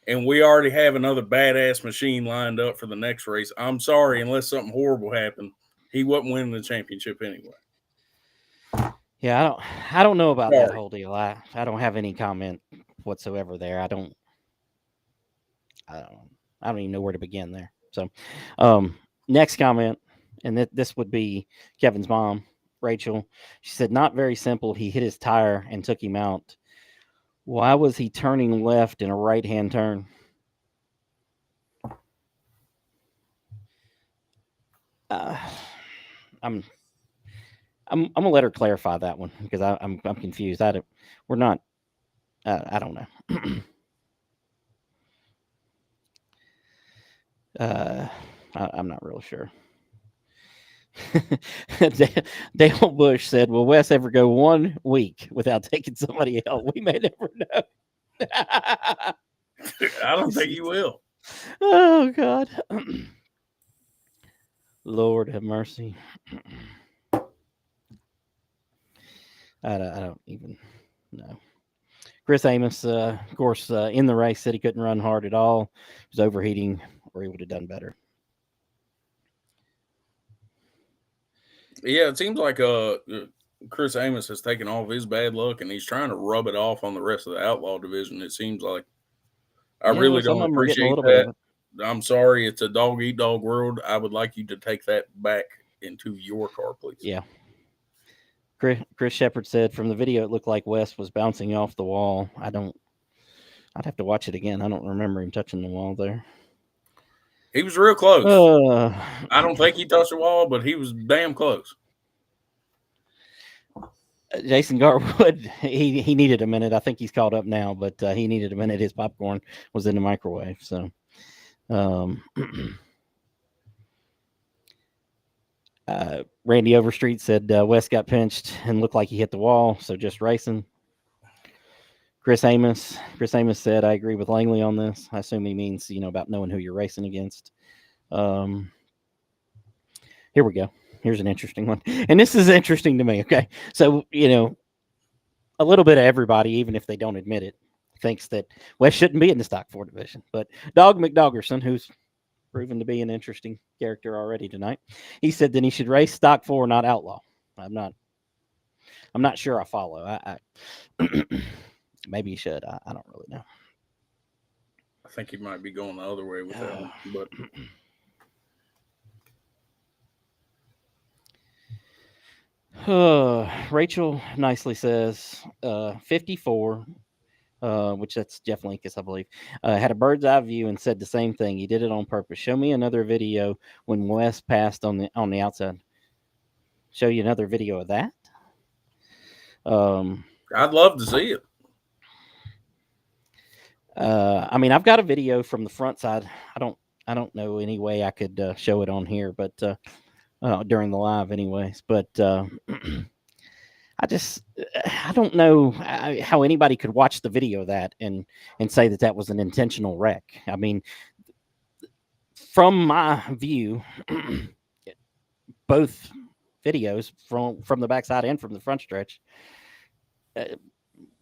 And we already have another badass machine lined up for the next race. I'm sorry, unless something horrible happened, he wasn't winning the championship anyway. Yeah, I don't know about that Sorry. whole deal. I don't have any comment whatsoever there. I don't I don't even know where to begin there. So, next comment, and this would be Kevin's mom, Rachel. She said, "Not very simple. He hit his tire and took him out. Why was he turning left in a right hand turn?" Uh, I'm I'm gonna let her clarify that one because I'm confused. I don't. We're not. I don't know. uh, I'm not real sure. Dale Bush said, "Will Wes ever go 1 week without taking somebody out? We may never know." I don't think he will. Oh God, Lord have mercy. I don't even know. Chris Amos, of course, in the race said he couldn't run hard at all. He was overheating, or he would have done better. Yeah, it seems like Chris Amos has taken all of his bad luck and he's trying to rub it off on the rest of the outlaw division. It seems like I Yeah, well, really some don't of them are getting a appreciate little bit that. of it. I'm sorry, it's a dog eat dog world. I would like you to take that back into your car, please. Yeah. Chris Shepard said from the video it looked like West was bouncing off the wall. I'd have to watch it again. I don't remember him touching the wall there. He was real close. Uh, I don't think he touched the wall, but he was damn close. Jason Garwood, he needed a minute. I think he's caught up now, but he needed a minute. His popcorn was in the microwave. So, Randy Overstreet said West got pinched and looked like he hit the wall. So just racing. Chris Amos said, "I agree with Langley on this. I assume he means about knowing who you're racing against." Here we go. Here's an interesting one, and this is interesting to me. Okay, so a little bit of everybody, even if they don't admit it, thinks that West shouldn't be in the Stock 4 division. But Dog McDoggerson, who's proven to be an interesting character already tonight, he said that he should race Stock 4, not Outlaw. I'm not sure I follow. I maybe he should. I don't really know. I think he might be going the other way with that one, but Rachel nicely says 54, which that's Jeff Linkus, I believe, had a bird's eye view and said the same thing. He did it on purpose. Show me another video when West passed on the outside. Show you another video of that. I'd love to see it. I mean, I've got a video from the front side. I don't know any way I could show it on here, but during the live, anyways. But I don't know how anybody could watch the video of that and say that was an intentional wreck. I mean, from my view, both videos from the backside and from the front stretch,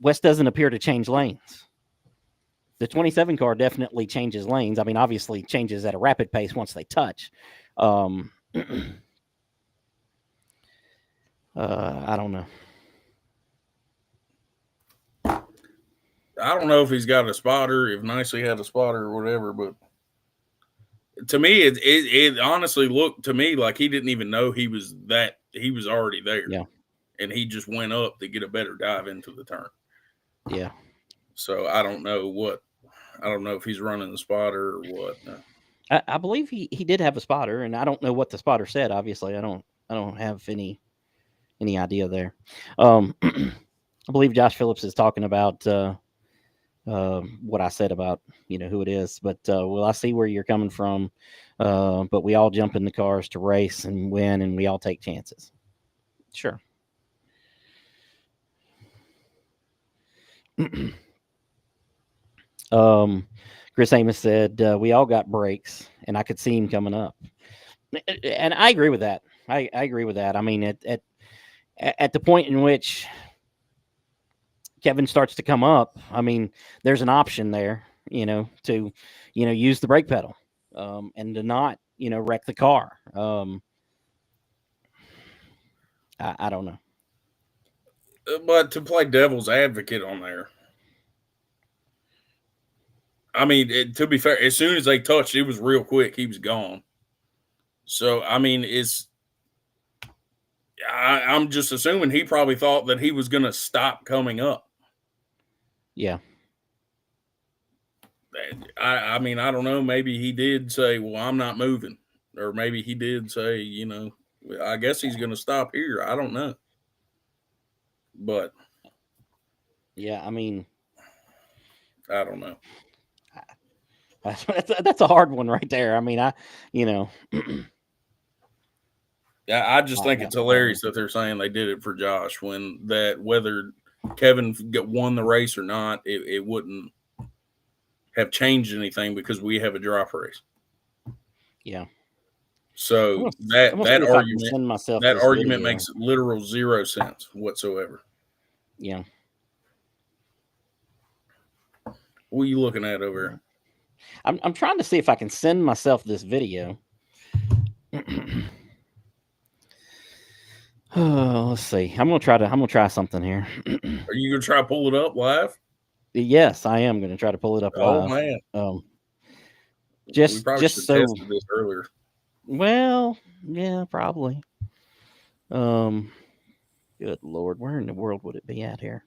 West doesn't appear to change lanes. The 27 car definitely changes lanes. I mean, obviously changes at a rapid pace once they touch. I don't know. I don't know if he's got a spotter, if Nicely had a spotter or whatever, but to me, it honestly looked to me like he didn't even know he was already there. Yeah. And he just went up to get a better dive into the turn. Yeah. So I don't know if he's running the spotter or what. No. I believe he did have a spotter, and I don't know what the spotter said. Obviously, I don't have any idea there. I believe Josh Phillips is talking about what I said about who it is, but well, I see where you're coming from. But we all jump in the cars to race and win, and we all take chances. Sure. um, Chris Amos said we all got breaks, and I could see him coming up, and I agree with that. I agree with that. I mean, at the point in which Kevin starts to come up, I mean, there's an option there, to, use the brake pedal, and to not, wreck the car. I don't know. But to play devil's advocate on there, I mean, to be fair, as soon as they touched, it was real quick. He was gone. So I mean, I'm just assuming he probably thought that he was going to stop coming up. Yeah. I mean, I don't know. Maybe he did say, "Well, I'm not moving," or maybe he did say, I guess he's going to stop here. I don't know, but Yeah, I mean, I don't know. that's a hard one right there. I mean, Yeah, I just think it's hilarious that they're saying they did it for Josh when that whether Kevin won the race or not, it wouldn't have changed anything because we have a drop race. Yeah. So that argument makes literal 0 sense whatsoever. Yeah. What are you looking at over here? I'm trying to see if I can send myself this video. Let's see. I'm gonna try something here. Are you gonna try to pull it up live? Yes, I am gonna try to pull it up live. Oh man. We probably should have tested this earlier. Well, yeah, probably. Good Lord, where in the world would it be at here?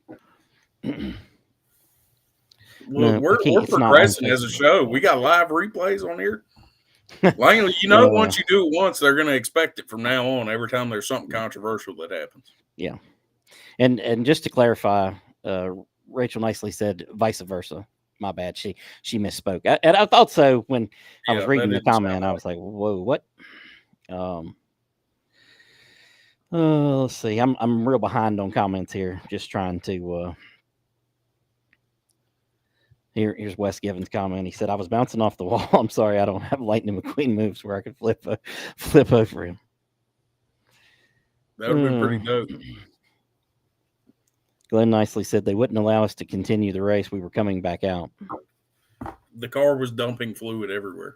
Well, we're progressing as a show. We got live replays on here. Langley, once you do it once, they're going to expect it from now on. Every time there's something controversial that happens. Yeah, and just to clarify, Rachel nicely said vice versa. My bad. She misspoke. I thought so when I was reading the comment. I was like, whoa, what? Let's see. I'm real behind on comments here. Just trying to. Here's Wes Given's comment. He said, "I was bouncing off the wall. I'm sorry, I don't have Lightning McQueen moves where I could flip over him." That would have been pretty dope. Glenn nicely said they wouldn't allow us to continue the race. We were coming back out. The car was dumping fluid everywhere.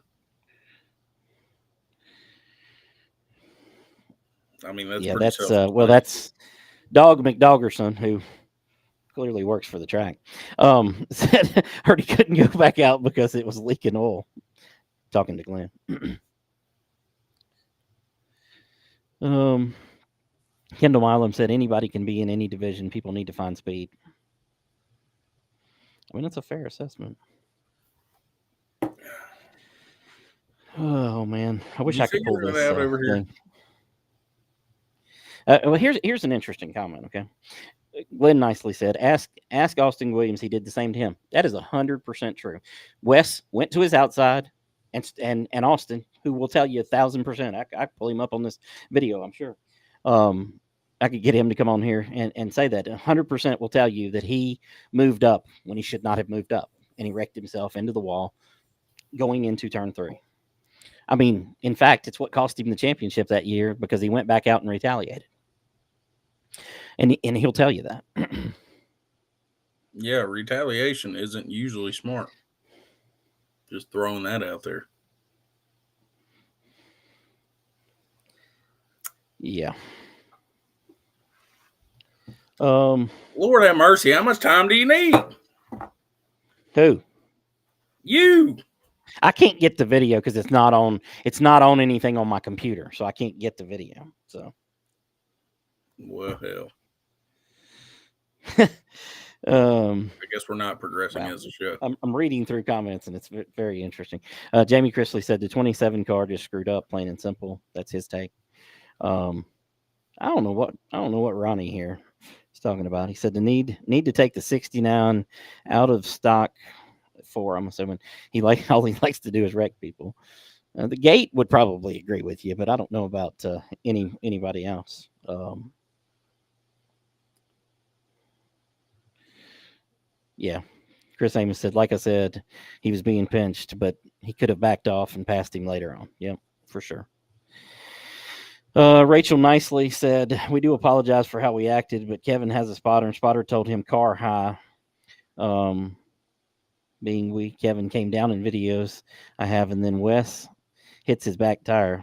I mean, that's that's Dog McDoggerson, who clearly works for the track. Said heard he couldn't go back out because it was leaking oil. Talking to Glenn. Kendall Milam said anybody can be in any division. People need to find speed. I mean, that's a fair assessment. Oh man, I wish I could pull this out over here. Well, here's an interesting comment. Okay, Glenn nicely said, "Ask Austin Williams. He did the same to him. That is 100% true. Wes went to his outside, and Austin, who will tell you 1,000%. I pull him up on this video. I'm sure. I could get him to come on here and say that 100% will tell you that he moved up when he should not have moved up, and he wrecked himself into the wall going into turn 3. I mean, in fact, it's what cost him the championship that year because he went back out and retaliated. And he'll tell you that. Yeah, retaliation isn't usually smart. Just throwing that out there. Yeah. Lord have mercy. How much time do you need? Who? You. I can't get the video because it's not on anything on my computer, so I can't get the video. So. Well, hell. I guess we're not progressing as a show. I'm reading through comments and it's very interesting. Jamie Chrisley said the 27 car just screwed up, plain and simple. That's his take. I don't know what Ronnie here is talking about. He said the need to take the 69 out of stock for. I'm assuming all he likes to do is wreck people. The gate would probably agree with you, but I don't know about anybody else. Yeah. Chris Amos said, like I said, he was being pinched, but he could have backed off and passed him later on. Yep, for sure. Rachel Nicely said, we do apologize for how we acted, but Kevin has a spotter, and spotter told him car high. Um, being Kevin came down in videos I have, and then Wes hits his back tire.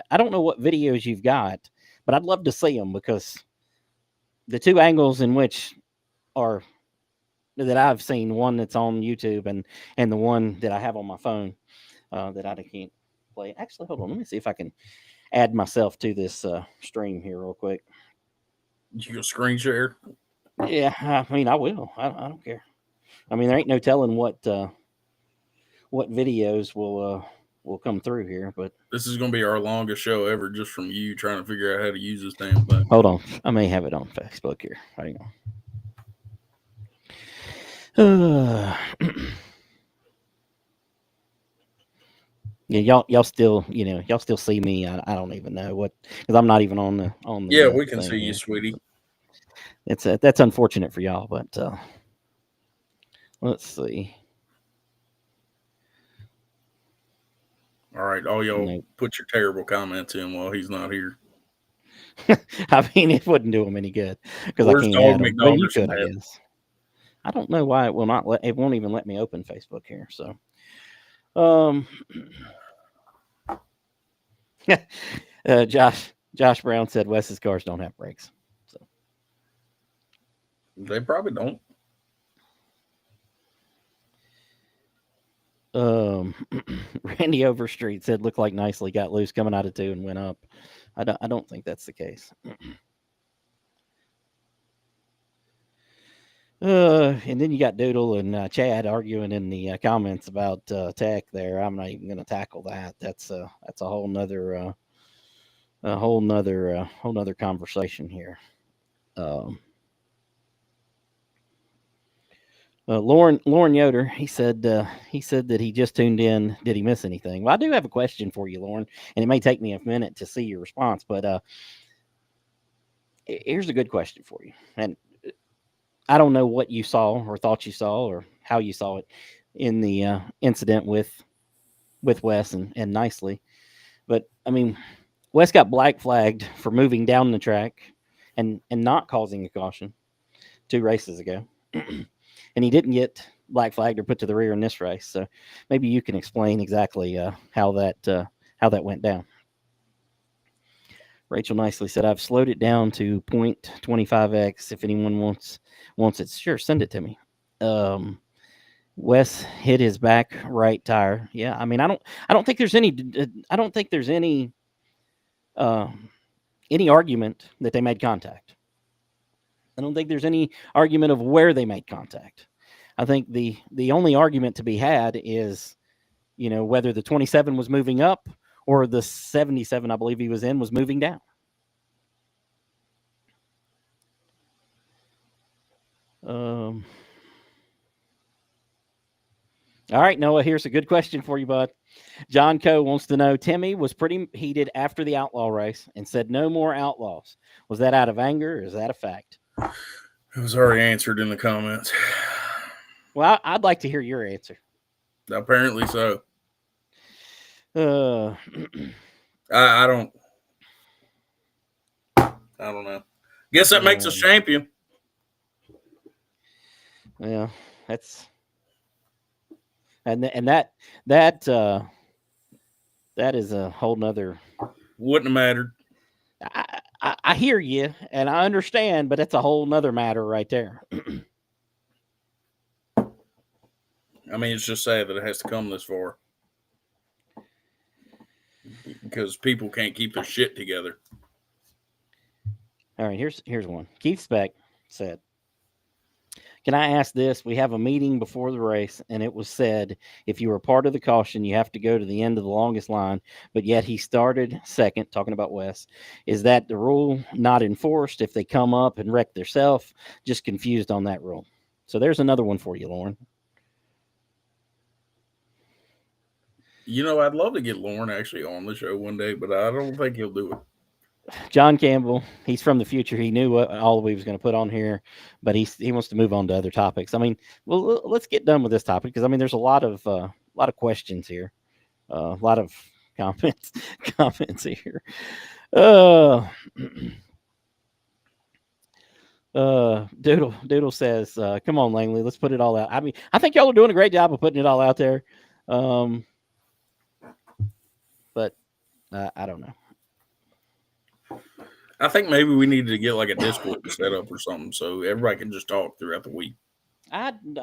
I don't know what videos you've got, but I'd love to see them because the two angles in which are that I've seen, one that's on YouTube and the one that I have on my phone that I can't play. Actually, hold on, let me see if I can add myself to this stream here real quick. You can screen share. Yeah, I mean I will. I don't care. I mean there ain't no telling what videos will come through here, but This is going to be our longest show ever, just from you trying to figure out how to use this damn thing. hold on, I may have it on Facebook here. Hang on. Yeah, y'all still y'all still see me. I don't even know what because I'm not even on the Yeah, we can thing see you, here. sweetie. It's that's unfortunate for y'all, but let's see. All right, all y'all No, put your terrible comments in while he's not here. I mean it wouldn't do them any good because I Where's can't Dog add them. But you McDonaldson could, I at? guess. I don't know why it will not let. It won't even let me open Facebook here. So, um, Josh Brown said Wes's cars don't have brakes. So, They probably don't. Randy Overstreet said looked like nicely got loose coming out of two and went up. I don't think that's the case. And then you got Doodle and Chad arguing in the comments about tech. There, I'm not even going to tackle that. That's a whole nother conversation here. Um, Lauren Yoder, he said that he just tuned in. Did he miss anything? Well, I do have a question for you, Lauren, and it may take me a minute to see your response, but here's a good question for you. And I don't know what you saw or thought you saw or how you saw it in the incident with Wes and Nicely, but I mean, Wes got black flagged for moving down the track and not causing a caution 2 races ago. And he didn't get black flagged or put to the rear in this race. So maybe you can explain exactly how that went down. Rachel Nicely said, "I've slowed it down to 0.25x. If anyone wants it, sure, send it to me." Wes hit his back right tire. Yeah, I mean, I don't think there's uh, any argument that they made contact. I don't think there's any argument of where they made contact. I think the only argument to be had is, whether the 27 was moving up or the 77, I believe he was in, was moving down. All right, Noah, here's a good question for you, bud. John Coe wants to know, Timmy was pretty heated after the outlaw race and said no more outlaws. Was that out of anger or is that a fact? It was already answered in the comments. Well, I'd like to hear your answer. Apparently so. Uh, I don't. I don't know. Guess that makes us champion. Yeah, that's and that is a whole nother. Wouldn't have mattered. I hear you and I understand, but that's a whole nother matter right there. I mean, it's just sad that it has to come this far because people can't keep their shit together. All right, here's one. Keith Speck said, "Can I ask this? We have a meeting before the race, and it was said if you were part of the caution, you have to go to the end of the longest line, but yet he started second," talking about Wes. "Is that the rule not enforced if they come up and wreck themselves? Just confused on that rule." So there's another one for you, Lauren. I'd love to get Lauren actually on the show one day, but I don't think he'll do it. John Campbell, he's from the future. He knew what all we was going to put on here, but he wants to move on to other topics. I mean, well, let's get done with this topic because I mean, there's a lot of questions here, a lot of comments comments here. Uh, Doodle says, "Come on, Langley, let's put it all out." I mean, I think y'all are doing a great job of putting it all out there, um, but I don't know. I think maybe we need to get like a Discord set up or something so everybody can just talk throughout the week. I don't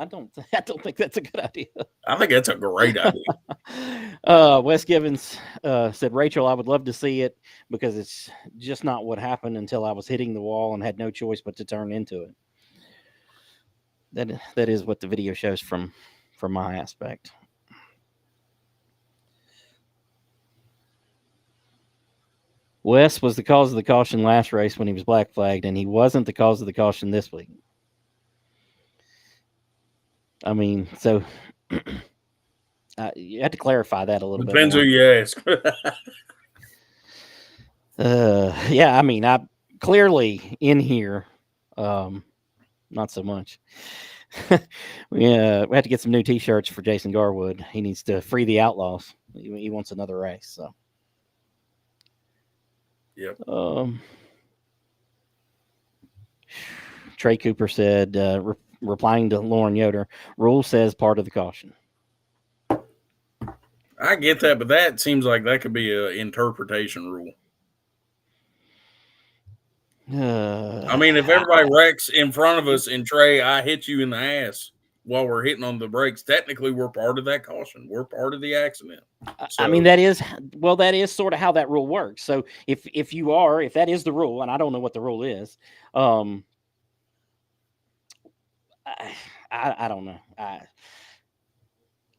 I don't think that's a good idea. I think that's a great idea. Wes Givens said, Rachel, I would love to see it because it's just not what happened until I was hitting the wall and had no choice but to turn into it. That is what the video shows from my aspect. Wes was the cause of the caution last race when he was black flagged, and he wasn't the cause of the caution this week. I mean, so you have to clarify that a little bit Depends who more. you ask. Yeah, I mean, I clearly in here, not so much. We have to get some new T-shirts for Jason Garwood. He needs to free the Outlaws. He wants another race. So, Yep. Trey Cooper said, replying to Lauren Yoder, rule says part of the caution. I get that, but that seems like that could be an interpretation rule. I mean, if everybody wrecks in front of us and Trey, I hit you in the ass while we're hitting on the brakes, technically we're part of that caution. We're part of the accident. I mean, that is sort of how that rule works. So if that is the rule, and I don't know what the rule is, I don't know.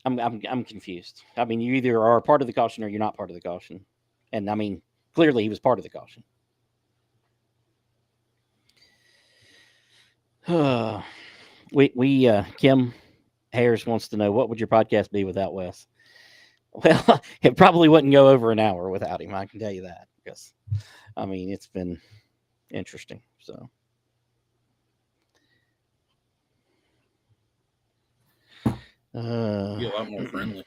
I'm confused. I mean, you either are part of the caution or you're not part of the caution. And I mean, clearly he was part of the caution. Kim Harris wants to know, what would your podcast be without Wes? Well, it probably wouldn't go over an hour without him. I can tell you that, because I mean, it's been interesting. So. Be a lot more friendly.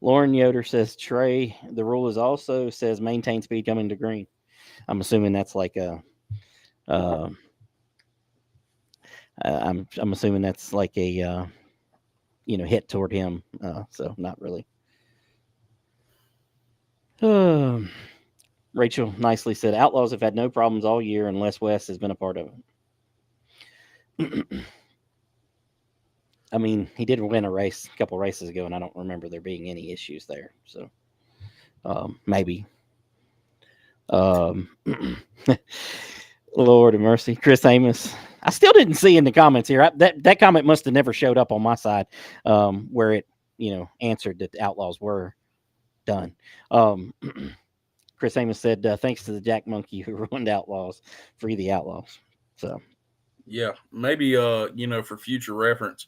Lauren Yoder says, Trey, the rule is also says maintain speed coming to green. I'm assuming that's like a I'm assuming that's like a hit toward him. So not really. Rachel nicely said, Outlaws have had no problems all year unless Wes has been a part of it. I mean, he did win a couple races ago, and I don't remember there being any issues there. So maybe. Lord of mercy. Chris Amos. I still didn't see in the comments here. That comment must have never showed up on my side where it, answered that the Outlaws were done. Chris Amos said, thanks to the Jack Monkey who ruined Outlaws, free the Outlaws. So. Yeah, maybe, for future reference,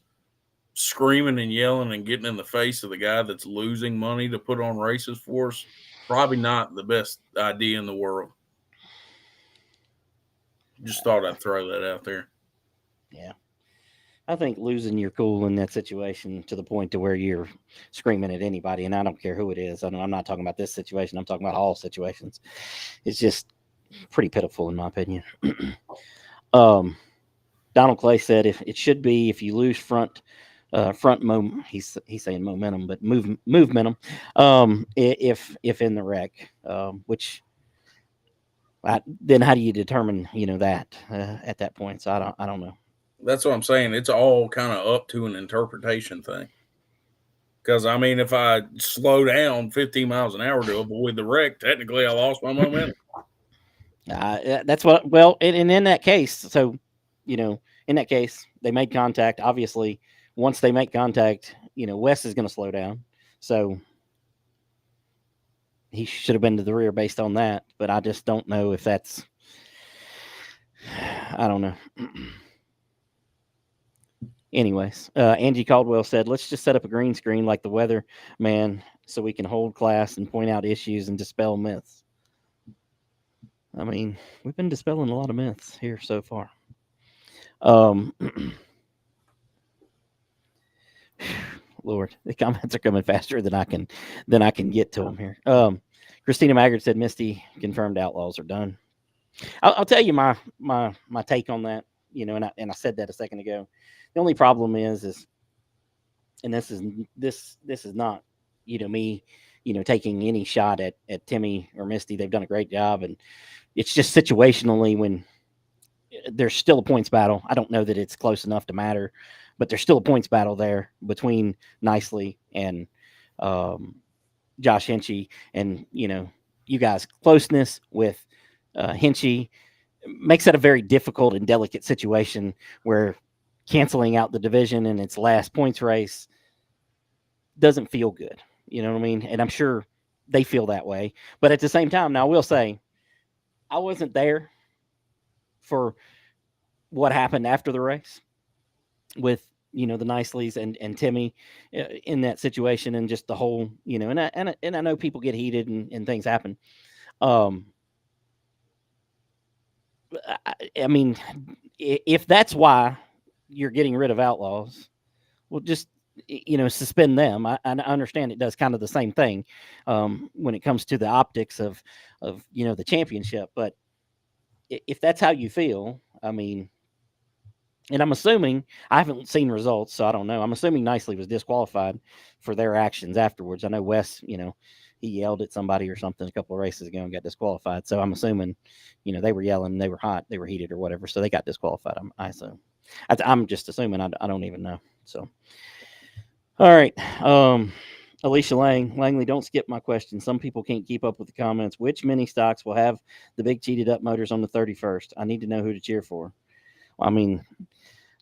screaming and yelling and getting in the face of the guy that's losing money to put on races for us, probably not the best idea in the world. Just thought I'd throw that out there. Yeah. I think losing your cool in that situation to the point to where you're screaming at anybody, and I don't care who it is. I'm not talking about this situation. I'm talking about all situations. It's just pretty pitiful in my opinion. Donald Clay said it should be if you lose front moment. He's saying momentum, but momentum. If in the wreck, which then how do you determine that at that point? So I don't know. That's what I'm saying. It's all kind of up to an interpretation thing. Because I mean, if I slow down 15 miles an hour to avoid the wreck, technically I lost my momentum. That's what. Well, and in that case, so in that case, they made contact. Obviously, once they make contact, Wes is going to slow down. So he should have been to the rear based on that. But I just don't know if that's. I don't know. Anyways, Angie Caldwell said, let's just set up a green screen like the weather man so we can hold class and point out issues and dispel myths. I mean, we've been dispelling a lot of myths here so far. Um, Lord, the comments are coming faster than I can get to them here. Christina Maggard said Misty confirmed Outlaws are done. I'll tell you my take on that. And I said that a second ago. The only problem is, and this is not, me, taking any shot at Timmy or Misty. They've done a great job, and it's just situationally when there's still a points battle. I don't know that it's close enough to matter, but there's still a points battle there between Nicely and um, Josh Hinchee, and you guys' closeness with Hinchee makes that a very difficult and delicate situation where canceling out the division in its last points race doesn't feel good. You know what I mean? And I'm sure they feel that way. But at the same time, now I will say, I wasn't there for what happened after the race with the Niceleys and Timmy in that situation, and just the whole and I know people get heated and things happen. Um, I mean, if that's why you're getting rid of Outlaws, well, just suspend them. I understand it does kind of the same thing when it comes to the optics of the championship, but if that's how you feel, I mean, and I'm assuming, I haven't seen results, so I don't know. I'm assuming Nicely was disqualified for their actions afterwards. I know Wes, he yelled at somebody or something a couple of races ago and got disqualified. So I'm assuming, they were yelling, they were hot, they were heated or whatever. So they got disqualified. I assume. I'm just assuming. I don't even know. So, all right. Alicia Langley, don't skip my question. Some people can't keep up with the comments. Which mini stocks will have the big cheated up motors on the 31st? I need to know who to cheer for. Well, I mean,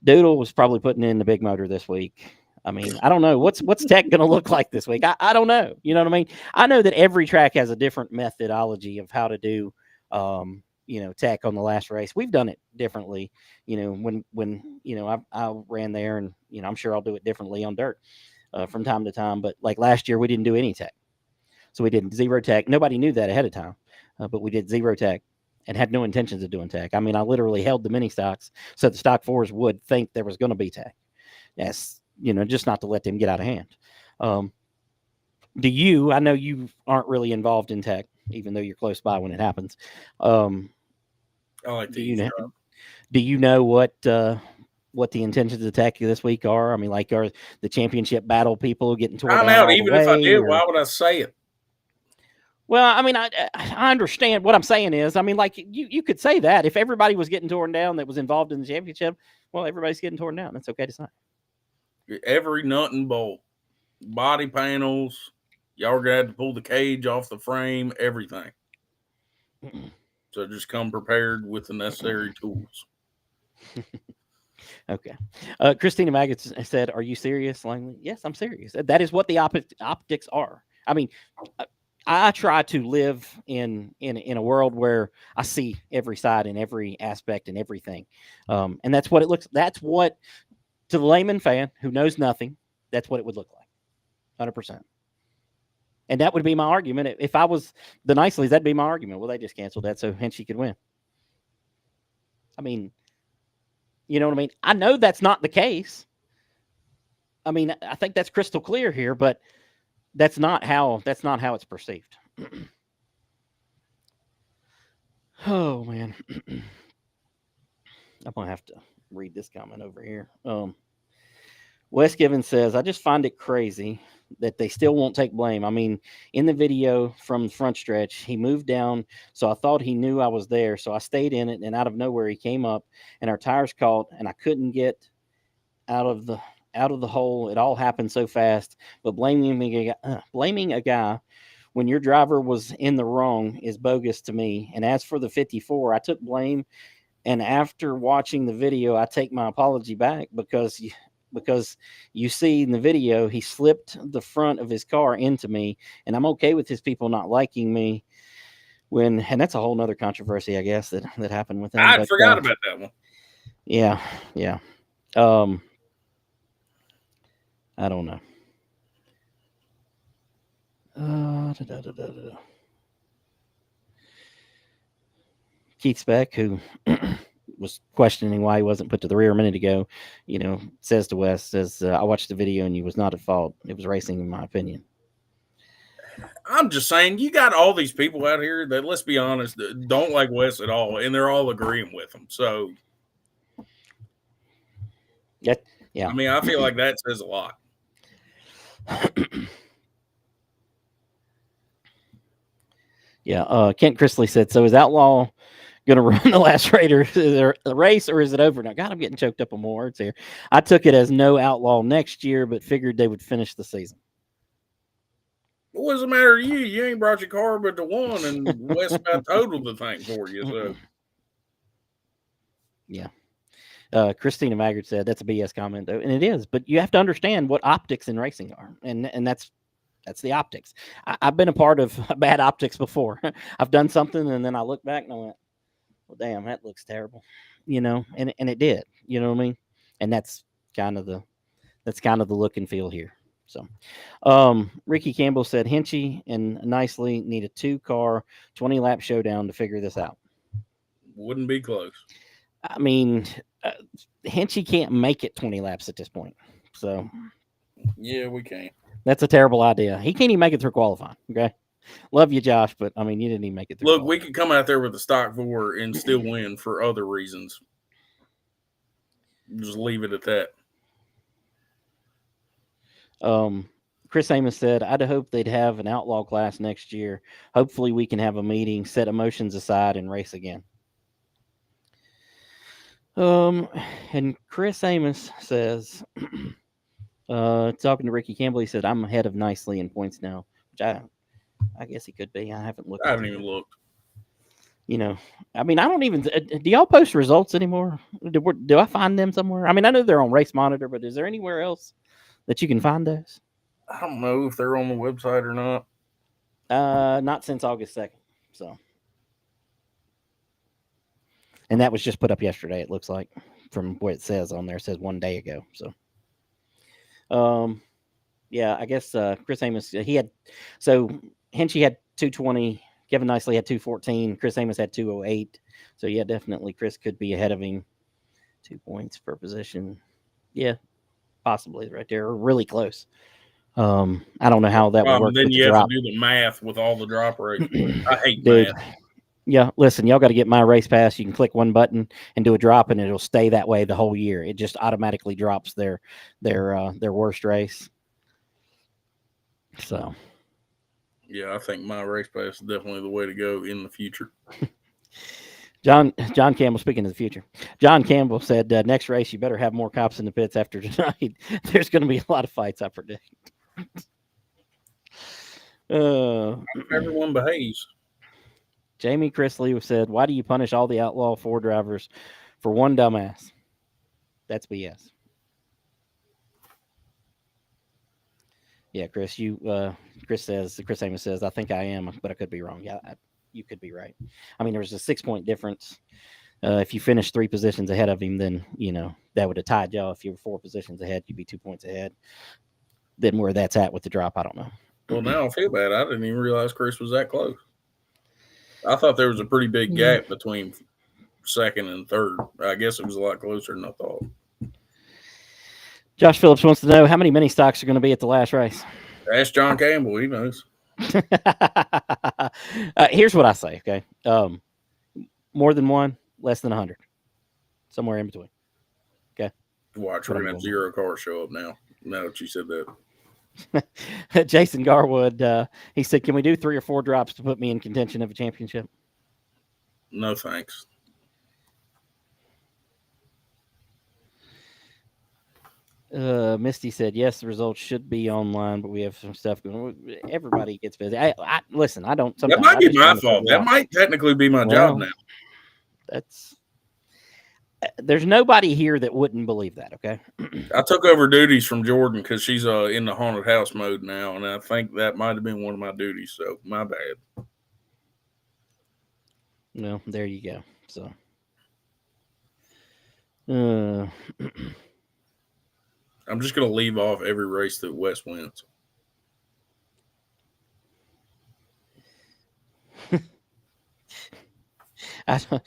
Doodle was probably putting in the big motor this week. I mean, I don't know what's Tech going to look like this week. I don't know. You know what I mean? I know that every track has a different methodology of how to do, Tech on the last race. We've done it differently. When I ran there, and I'm sure I'll do it differently on dirt from time to time. But like last year, we didn't do any Tech, so we did zero Tech. Nobody knew that ahead of time, but we did zero Tech and had no intentions of doing Tech. I mean, I literally held the mini stocks so the stock fours would think there was going to be Tech. Yes, just not to let them get out of hand. Um, do you? I know you aren't really involved in Tech, even though you're close by when it happens. Um, I like do to you know? eavesdrop. Do you know what the intentions of Tech this week are? I mean, like, are the championship battle people getting tore Time down out. all the Even if I way, did, or? why would I say it? Well, I mean, I understand. What I'm saying is, I mean, like, you could say that if everybody was getting torn down that was involved in the championship, well, everybody's getting torn down. That's okay to say. Every nut and bolt, body panels. Y'all are gonna have to pull the cage off the frame. Everything. So just come prepared with the necessary tools. Okay. Christina Maggots said, "Are you serious, Langley?" Yes, I'm serious. That is what the optics are. I mean, I, I try to live in a world where I see every side and every aspect and everything, and that's what it looks. That's what, to the layman fan who knows nothing, that's what it would look like, 100%. And that would be my argument if I was the Niceleys. That'd be my argument. Well, they just canceled that so Hinchee could win. I mean, you know what I mean? I know that's not the case. I mean, I think that's crystal clear here, but that's not how it's perceived. Oh man, I'm gonna have to read this comment over here. Wes Given says, I just find it crazy that they still won't take blame. I mean, in the video from the front stretch, he moved down, so I thought he knew I was there, so I stayed in it, and out of nowhere he came up, and our tires caught, and I couldn't get out of the hole. It all happened so fast. But blaming a guy when your driver was in the wrong is bogus to me. And as for the 54, I took blame, and after watching the video, I take my apology back because you see in the video he slipped the front of his car into me, and I'm okay with his people not liking me when, and that's a whole nother controversy, I guess, that happened with him. I But forgot about that one. yeah, yeah. Um, I don't know. Da, da, da, da, da. Keith Speck, who was questioning why he wasn't put to the rear a minute ago, says to Wes, says, I watched the video and you was not at fault. It was racing, in my opinion. I'm just saying, you got all these people out here that, let's be honest, don't like Wes at all, and they're all agreeing with him. So, Yeah. I mean, I feel like that says a lot. Yeah. Kent Chrisley said, so is Outlaw going to run the last race, or is it over now? God, I'm getting choked up on more words here. I took it as no Outlaw next year, but figured they would finish the season. What does it matter to you? You ain't brought your car but the one, and Wes about totaled the thing for you. So, yeah. Christina Maggard said that's a BS comment though, and it is. But you have to understand what optics in racing are, and that's the optics. I've been a part of bad optics before. I've done something, and then I look back and I went, "Well, damn, that looks terrible," and it did. You know what I mean? And that's kind of the look and feel here. So, Ricky Campbell said Hinchee and Nicely need a 2-car 20-lap showdown to figure this out. Wouldn't be close. I mean, Hinchee can't make it 20 laps at this point. So, yeah, we can't. That's a terrible idea. He can't even make it through qualifying. Okay. Love you, Josh, but I mean, you didn't even make it through. Look, we could come out there with the stock 4 and still win for other reasons. Just leave it at that. Chris Amos said, I'd hope they'd have an outlaw class next year. Hopefully we can have a meeting, set emotions aside, and race again. And Chris Amos says, talking to Ricky Campbell, he said, I'm ahead of Nicely in points now, which I guess he could be. I haven't looked. I haven't even looked. I mean, I don't even. Do y'all post results anymore? Do I find them somewhere? I mean, I know they're on Race Monitor, but is there anywhere else that you can find those? I don't know if they're on the website or not. Not since August 2nd. So, and that was just put up yesterday. It looks like from what it says on there. It says 1 day ago. So, yeah, I guess Chris Amos Hinchee had 220. Kevin Nicely had 214. Chris Amos had 208. So yeah, definitely Chris could be ahead of him. 2 points per position. Yeah, possibly right there, or really close. I don't know how that would work. Then with you the have drop. to do the math with all the drop rates. I hate Dude, math. Yeah, listen, y'all got to get my race pass. You can click one button and do a drop, and it'll stay that way the whole year. It just automatically drops their worst race. So, yeah, I think my race pass is definitely the way to go in the future. John Campbell, speaking of the future, John Campbell said, next race, you better have more cops in the pits after tonight. There's going to be a lot of fights, I predict. Everyone behaves. Jamie Chrisley said, why do you punish all the Outlaw 4 drivers for one dumbass? That's BS. Yeah, Chris, Chris Amos says, I think I am, but I could be wrong. Yeah, you could be right. I mean, there was a 6-point difference. If you finished 3 positions ahead of him, then, that would have tied y'all. If you were 4 positions ahead, you'd be 2 points ahead. Then where that's at with the drop, I don't know. Well, now I feel bad. I didn't even realize Chris was that close. I thought there was a pretty big gap between second and third. I guess it was a lot closer than I thought. Josh Phillips wants to know how many mini stocks are going to be at the last race. Ask John Campbell. He knows. Here's what I say, okay? More than one, less than 100. Somewhere in between. Okay? Watch, we're going to have 0 cars show up now. Now that you said that. Jason Garwood, he said, can we do 3 or 4 drops to put me in contention of a championship? No, thanks. Misty said, yes, the results should be online, but we have some stuff going. Everybody gets busy. Listen, I don't. That might be my fault. That might technically be my job now. There's nobody here that wouldn't believe that, okay? I took over duties from Jordan because she's in the haunted house mode now, and I think that might have been one of my duties, so my bad. Well, there you go. So, I'm just going to leave off every race that Wes wins. I don't,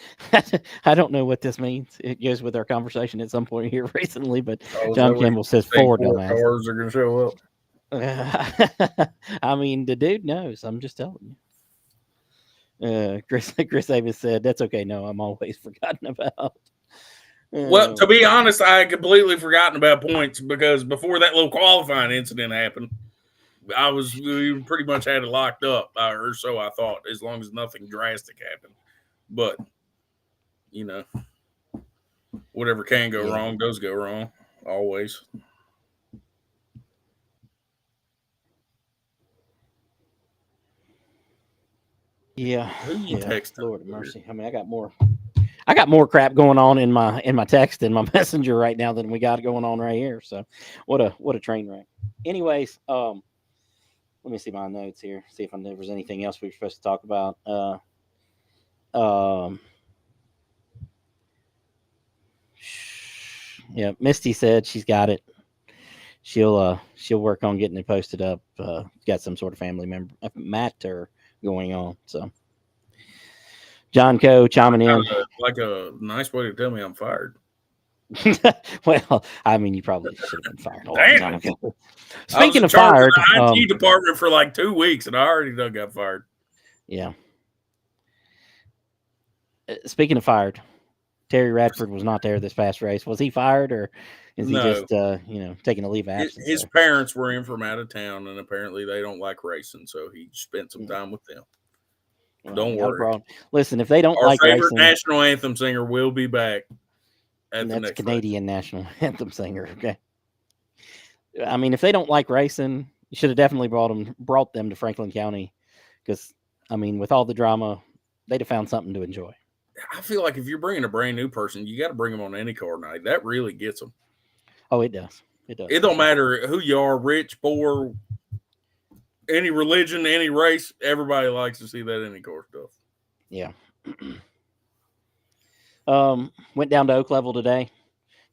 I don't know what this means. It goes with our conversation at some point here recently, but Oh, is that John what Campbell you says think four, 4 dumbass. cars are going to show up? I mean, the dude knows. I'm just telling you. Chris Davis said, "That's okay. No, I'm always forgotten about." Well, to Uh, be honest, I had completely forgotten about points because before that little qualifying incident happened, we pretty much had it locked up, or so I thought, as long as nothing drastic happened. But you know, whatever can go yeah, wrong does go wrong, always. yeah, Who you yeah. texting? Lord of mercy. I mean, I got more crap going on in my text in my messenger right now than we got going on right here. So, what a train wreck. Anyways, let me see my notes here. See if there was anything else we were supposed to talk about. Um, yeah, Misty said she's got it. She'll work on getting it posted up. Got some sort of family member matter going on. So John Coe chiming in. Like a nice way to tell me I'm fired. Well, I mean, you probably should have been fired a long Damn time it! ago. I was Speaking in of charge of fired, the IT department for like 2 weeks, and I already done got fired. yeah. Speaking of fired, Terry Radford was not there this past race. Was he fired, or is he No, just taking a leave of absence his there? parents were in from out of town, and apparently they don't like racing, so he spent some Mm, time with them. well, Don't not a worry. problem. Listen, if they don't Our like favorite racing, national anthem singer will be back at and the that's next race. Canadian national anthem singer. Okay, I mean, if they don't like racing, you should have definitely brought them to Franklin County, because I mean, with all the drama, they'd have found something to enjoy. I feel like if you're bringing a brand new person, you got to bring them on any car night. That really gets them. Oh, it does. It does It for don't sure. matter who you are, rich, poor, any religion, any race. Everybody likes to see that any car stuff. Yeah. Went down to Oak Level today.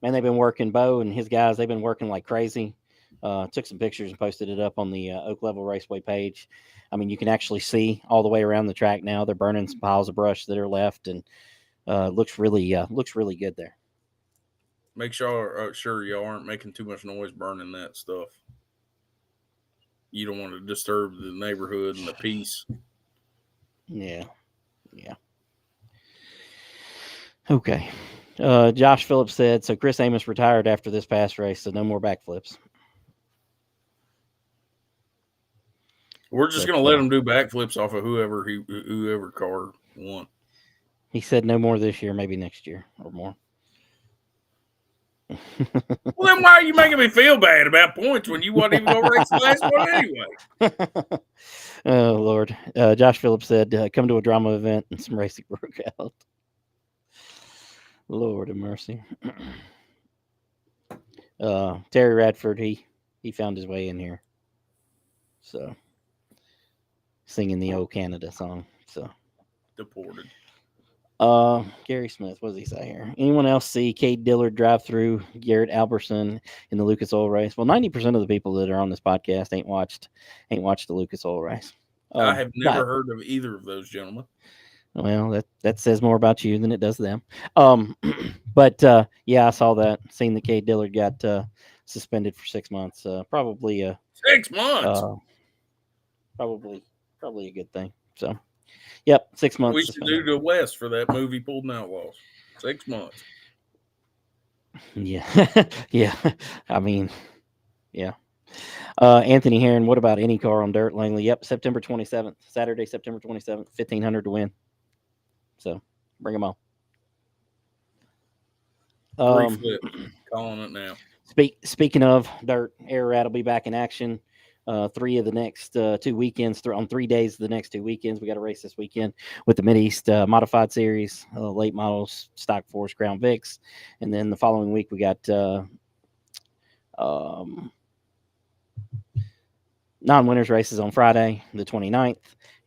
Man, they've been working. Bo and his guys. They've been working like crazy. Took some pictures and posted it up on the Oak Level Raceway page. I mean, you can actually see all the way around the track now. They're burning some piles of brush that are left, and looks really good there. Make sure y'all aren't making too much noise burning that stuff. You don't want to disturb the neighborhood and the peace. Yeah, yeah. Okay. Josh Phillips said so. Chris Amos retired after this past race, so no more backflips. We're just But gonna let him do backflips off of whoever car won. he said no more this year, maybe next year or more. Well, then why are you making me feel bad about points when you wasn't even gonna race the last one anyway? Oh Lord. Josh Phillips said, "Come to a drama event and some racing broke out." Lord of mercy. Terry Radford, he found his way in here, so singing the old Canada song. So, Deported. Gary Smith, what does he say here? Anyone else see Cade Dillard drive through Garrett Alberson in the Lucas Oil race? Well, 90% of the people that are on this podcast ain't watched the Lucas Oil race. I have never But heard of either of those gentlemen. well, that says more about you than it does them. But yeah, I saw that. Seen that Cade Dillard got suspended for 6 months. Probably 6 months. uh, probably a good thing. So, yep, 6 months. We should do the West for that movie Pulled Outlaws. 6 months. Yeah, yeah. I mean, yeah. Anthony Heron, what about any car on dirt, Langley? Yep, September 27th, Saturday, September 27th, 1,500 to win. So bring them on. 3 flips. Calling it now. Speaking of dirt, Ararat will be back in action. 3 of the next 2 weekends, on 3 days of the next 2 weekends. We got a race this weekend with the Mideast Modified Series, late models, Stock Force, Crown Vics. And then the following week, we got non-winners races on Friday, the 29th.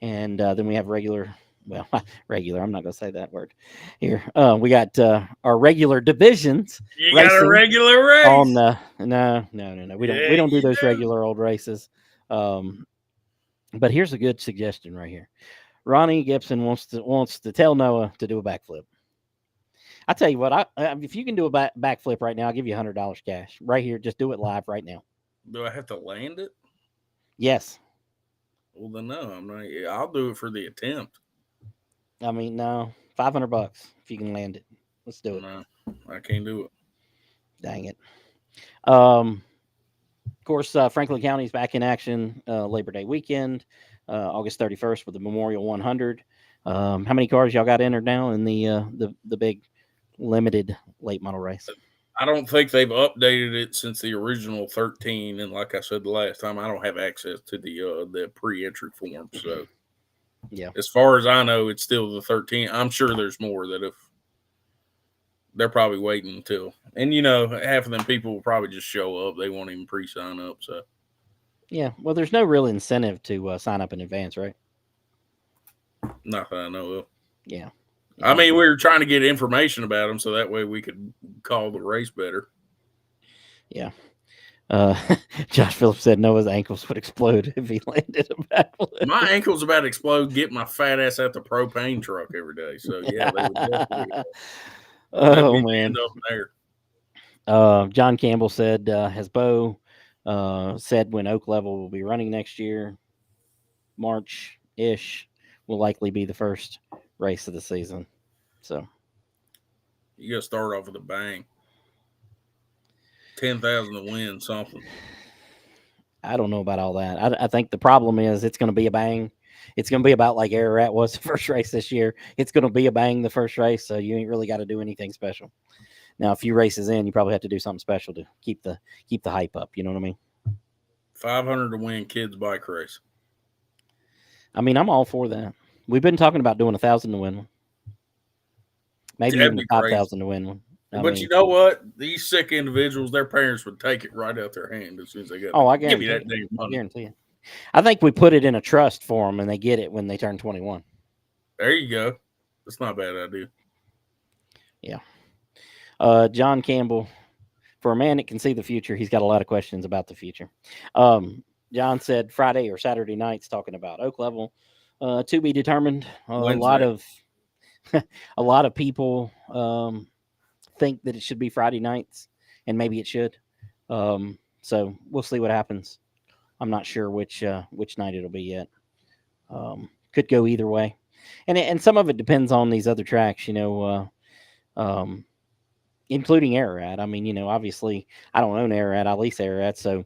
And then we have regular, I'm not going to say that word here. We got our regular divisions. You got a regular race? On no. We don't do those regular old races. But here's a good suggestion right here. Ronnie Gibson wants to tell Noah to do a backflip. I tell you what, if you can do a backflip right now, I'll give you $100 cash right here. Just do it live right now. Do I have to land it? Yes. Well, then no, I'm not. Yeah, I'll do it for the attempt. I mean, no, $500 if you can land it. Let's do it. No, I can't do it. Dang it. Of course, Franklin County is back in action Labor Day weekend, August 31st with the Memorial 100. How many cars y'all got entered now in the big limited late model race? I don't think they've updated it since the original 13. And like I said the last time, I don't have access to the pre-entry form. So, Yeah, as far as I know, it's still the 13. I'm sure there's more that if they're probably waiting until, and half of them people will probably just show up. They won't even pre-sign up. So, yeah. Well, there's no real incentive to sign up in advance, right? not that I know of. Yeah. I mean, we were trying to get information about them so that way we could call the race better. Yeah. Josh Phillips said Noah's ankles would explode if he landed a backflip. My ankles about to explode. Get my fat ass out the propane truck every day. So yeah, they would definitely. Oh man. Up there. John Campbell said, has Bo said when Oak Level will be running next year? March ish will likely be the first race of the season. So you got to start off with a bang. 10,000 to win something. I don't know about all that. I think the problem is it's going to be a bang. It's going to be about like Ararat was the first race this year. It's going to be a bang the first race, so you ain't really got to do anything special. Now, a few races in, you probably have to do something special to keep the hype up. You know what I mean? 500 to win kids bike race. I mean, I'm all for that. We've been talking about doing 1,000 to win one, maybe That'd even 5,000 to win one. But you know what? These sick individuals, their parents would take it right out their hand as soon as they got. Oh, I guarantee give me that damn money. I guarantee it. I think we put it in a trust for them, and they get it when they turn 21. There you go. That's not a bad idea. Yeah. John Campbell, for a man that can see the future, he's got a lot of questions about the future. John said Friday or Saturday nights talking about Oak Level to be determined. A lot of people think that it should be Friday nights, and maybe it should. So we'll see what happens. I'm not sure which night it'll be yet. Could go either way, and some of it depends on these other tracks. Including Ararat. I mean, obviously I don't own Ararat. I lease Ararat, so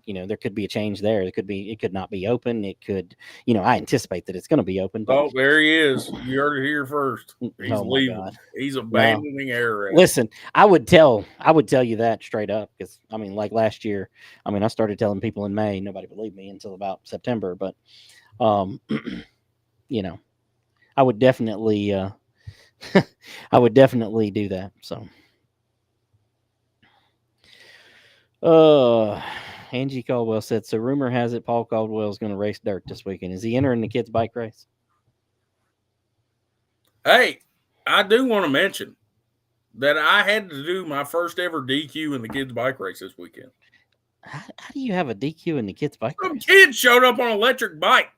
there could be a change there. It could not be open. It could, I anticipate that it's going to be open. But, there he is. You heard it here first. He's leaving. God. He's abandoning Ararat. Listen, I would tell you that straight up because I mean, like last year, I started telling people in May. Nobody believed me until about September. But, I would definitely, I would definitely do that. So. Angie Caldwell said, so rumor has it Paul Caldwell is going to race dirt this weekend. Is he entering the kids' bike race? Hey, I do want to mention that I had to do my first ever DQ in the kids' bike race this weekend. How do you have a DQ in the kids' bike race? Some kids showed up on an electric bike.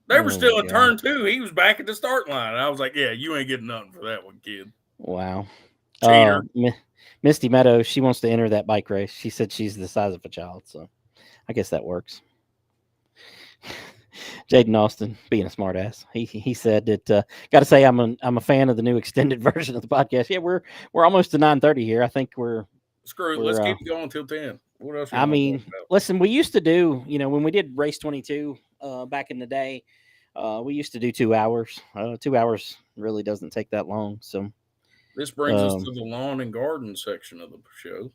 They were still in turn 2. He was back at the start line. I was like, yeah, you ain't getting nothing for that one, kid. Wow. Cheater. Misty Meadows, she wants to enter that bike race. She said she's the size of a child, so I guess that works. Jaden Austin, being a smartass, he said that got to say I'm a fan of the new extended version of the podcast. Yeah, we're almost to 9:30 here. I think we're screw it. Let's keep it going until 10. What else? I mean, listen, we used to do when we did race 22 back in the day. We used to do 2 hours. 2 hours really doesn't take that long, so. This brings us to the lawn and garden section of the show.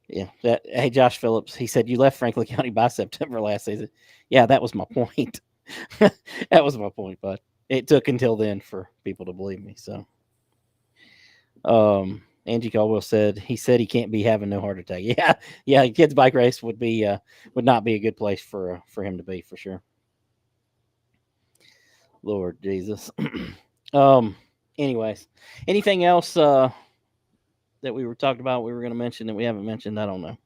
Yeah. Hey, Josh Phillips, he said you left Franklin County by September last season. Yeah, that was my point. That was my point, but it took until then for people to believe me. So, Angie Caldwell said he can't be having no heart attack. Yeah. Kids bike race would not be a good place for him to be for sure. Lord Jesus. Anyways, anything else that we were talking about we were going to mention that we haven't mentioned? I don't know.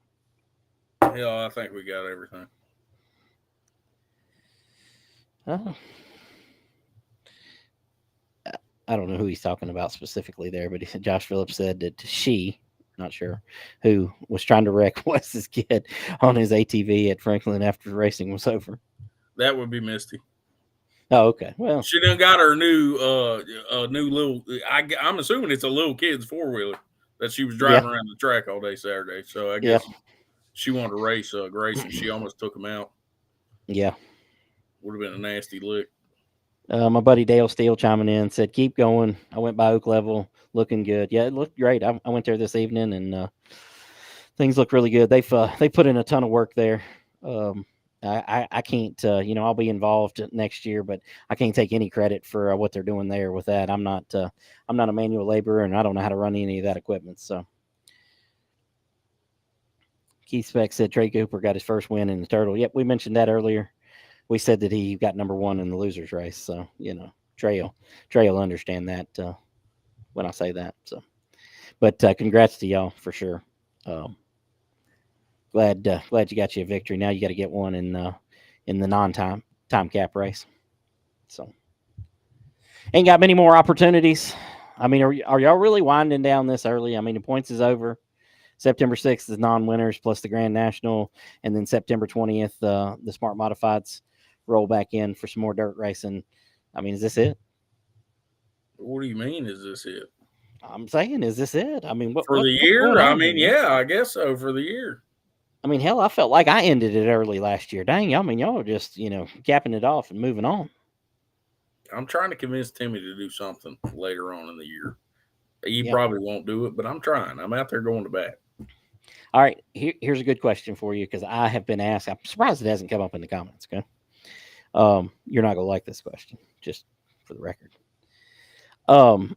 Yeah, I think we got everything. Uh, I don't know who he's talking about specifically there, but Josh Phillips said that she, not sure, who was trying to wreck Wes's kid on his ATV at Franklin after the racing was over. That would be Misty. Oh, okay. Well, She done got her new little. I'm assuming it's a little kid's 4-wheeler that she was yeah, driving around the track all day Saturday. So I yeah, guess she wanted to race Grace, and she almost took him out. yeah. Would have been a nasty lick. My buddy Dale Steele chiming in said, "Keep going." I went by Oak Level, looking good. Yeah, it looked great. I went there this evening, and things look really good. They put in a ton of work there. Um, I can't I'll be involved next year, but I can't take any credit for what they're doing there with that. I'm not a manual laborer, and I don't know how to run any of that equipment. So Keith Speck said Trey Cooper got his first win in the Turtle. Yep, we mentioned that earlier. We said that he got number one in the losers race. So Trey will understand that when I say that. So, but congrats to y'all for sure. Um, glad you got you a victory. Now you got to get one in the time cap race. So ain't got many more opportunities. I mean, are y'all really winding down this early? I mean, the points is over. September 6th is non-winners plus the Grand National, and then September 20th, the Smart Modifieds roll back in for some more dirt racing. I mean, is this it? What do you mean? Is this it I'm saying, is this it? I mean, for the what's going year? I on here, mean, man? yeah, I guess so for the year. I mean, hell, I felt like I ended it early last year. Dang, I mean, y'all are just capping it off and moving on. I'm trying to convince Timmy to do something later on in the year. He Yeah. probably won't do it, but I'm trying. I'm out there going to bat. All right. Here's a good question for you because I have been asked. I'm surprised it hasn't come up in the comments. Okay. You're not gonna like this question, just for the record. Um,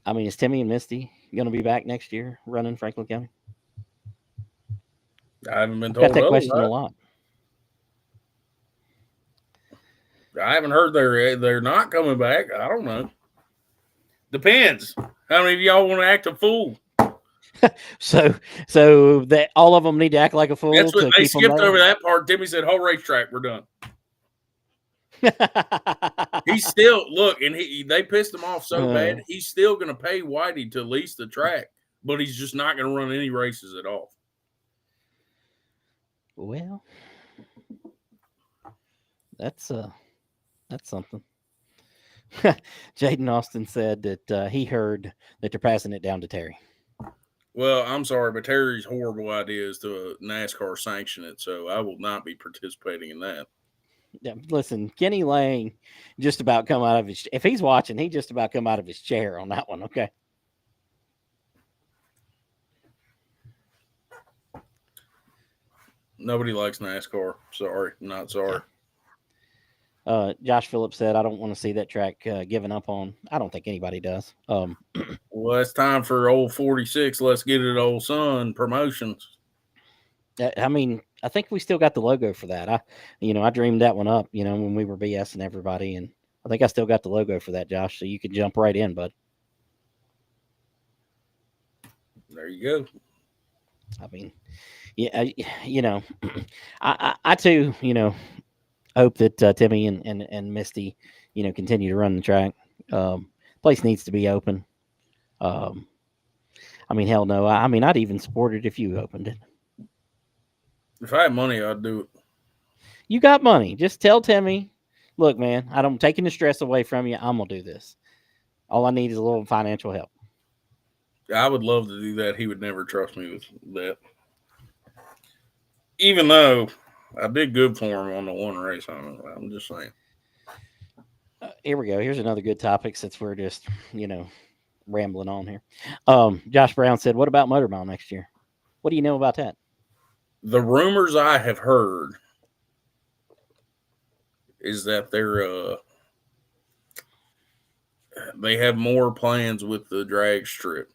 I mean, is Timmy and Misty gonna be back next year running Franklin County? I haven't been I've got told that question a otherwise. lot. I haven't heard they're not coming back. I don't know. Depends. How many of y'all want to act a fool? So that all of them need to act like a fool That's what to they keep them skipped there. over that part. Timmy said, "Whole racetrack, we're done." He's still look, and they pissed him off so bad. He's still going to pay Whitey to lease the track, but he's just not going to run any races at all. Well, that's something. Jaden Austin said that he heard that they're passing it down to Terry. Well, I'm sorry, but Terry's horrible idea is to NASCAR sanction it, so I will not be participating in that. Yeah, listen, Kenny Lang just about come out of his. If he's watching, he just about come out of his chair on that one. Okay. Nobody likes NASCAR. Sorry, not sorry. Josh Phillips said, "I don't want to see that track given up on." I don't think anybody does. Well, it's time for old 46. Let's get it, old son promotions. I mean, I think we still got the logo for that. I dreamed that one up. When we were BSing everybody, and I think I still got the logo for that, Josh. So you could jump right in, bud. There you go. I mean, yeah, I too, hope that Timmy and Misty, continue to run the track. Place needs to be open. Um, I mean, hell no. I mean, I'd even support it if you opened it. If I had money, I'd do it. You got money. Just tell Timmy, look, man, I'm taking the stress away from you. I'm gonna do this. All I need is a little financial help. I would love to do that. He would never trust me with that. Even though I did good for him on the one race. I'm just saying. Here we go. Here's another good topic since we're just, rambling on here. Josh Brown said, "What about Motor Mile next year? What do you know about that?" The rumors I have heard is that they have more plans with the drag strip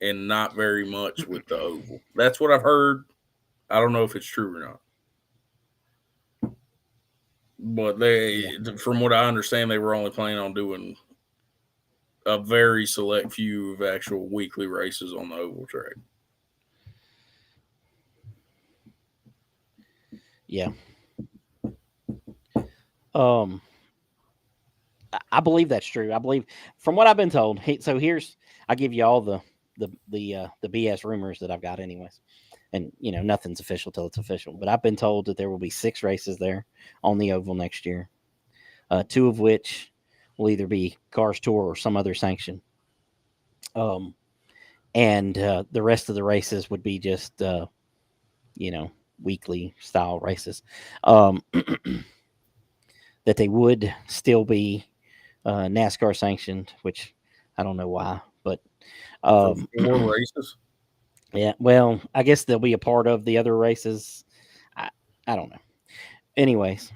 and not very much with the oval. That's what I've heard. I don't know if it's true or not. But from what I understand, they were only planning on doing a very select few of actual weekly races on the oval track. Yeah. Um, I believe that's true. I believe from what I've been told. So here's I give you all the BS rumors that I've got, anyways. And nothing's official till it's official. But I've been told that there will be 6 races there on the oval next year. 2 of which will either be Cars Tour or some other sanction. Um, and the rest of the races would be just you know weekly style races. Um, that they would still be NASCAR sanctioned, which I don't know why, but for um, 4 races. yeah. Well, I guess they'll be a part of the other races. I I don't know. Anyways,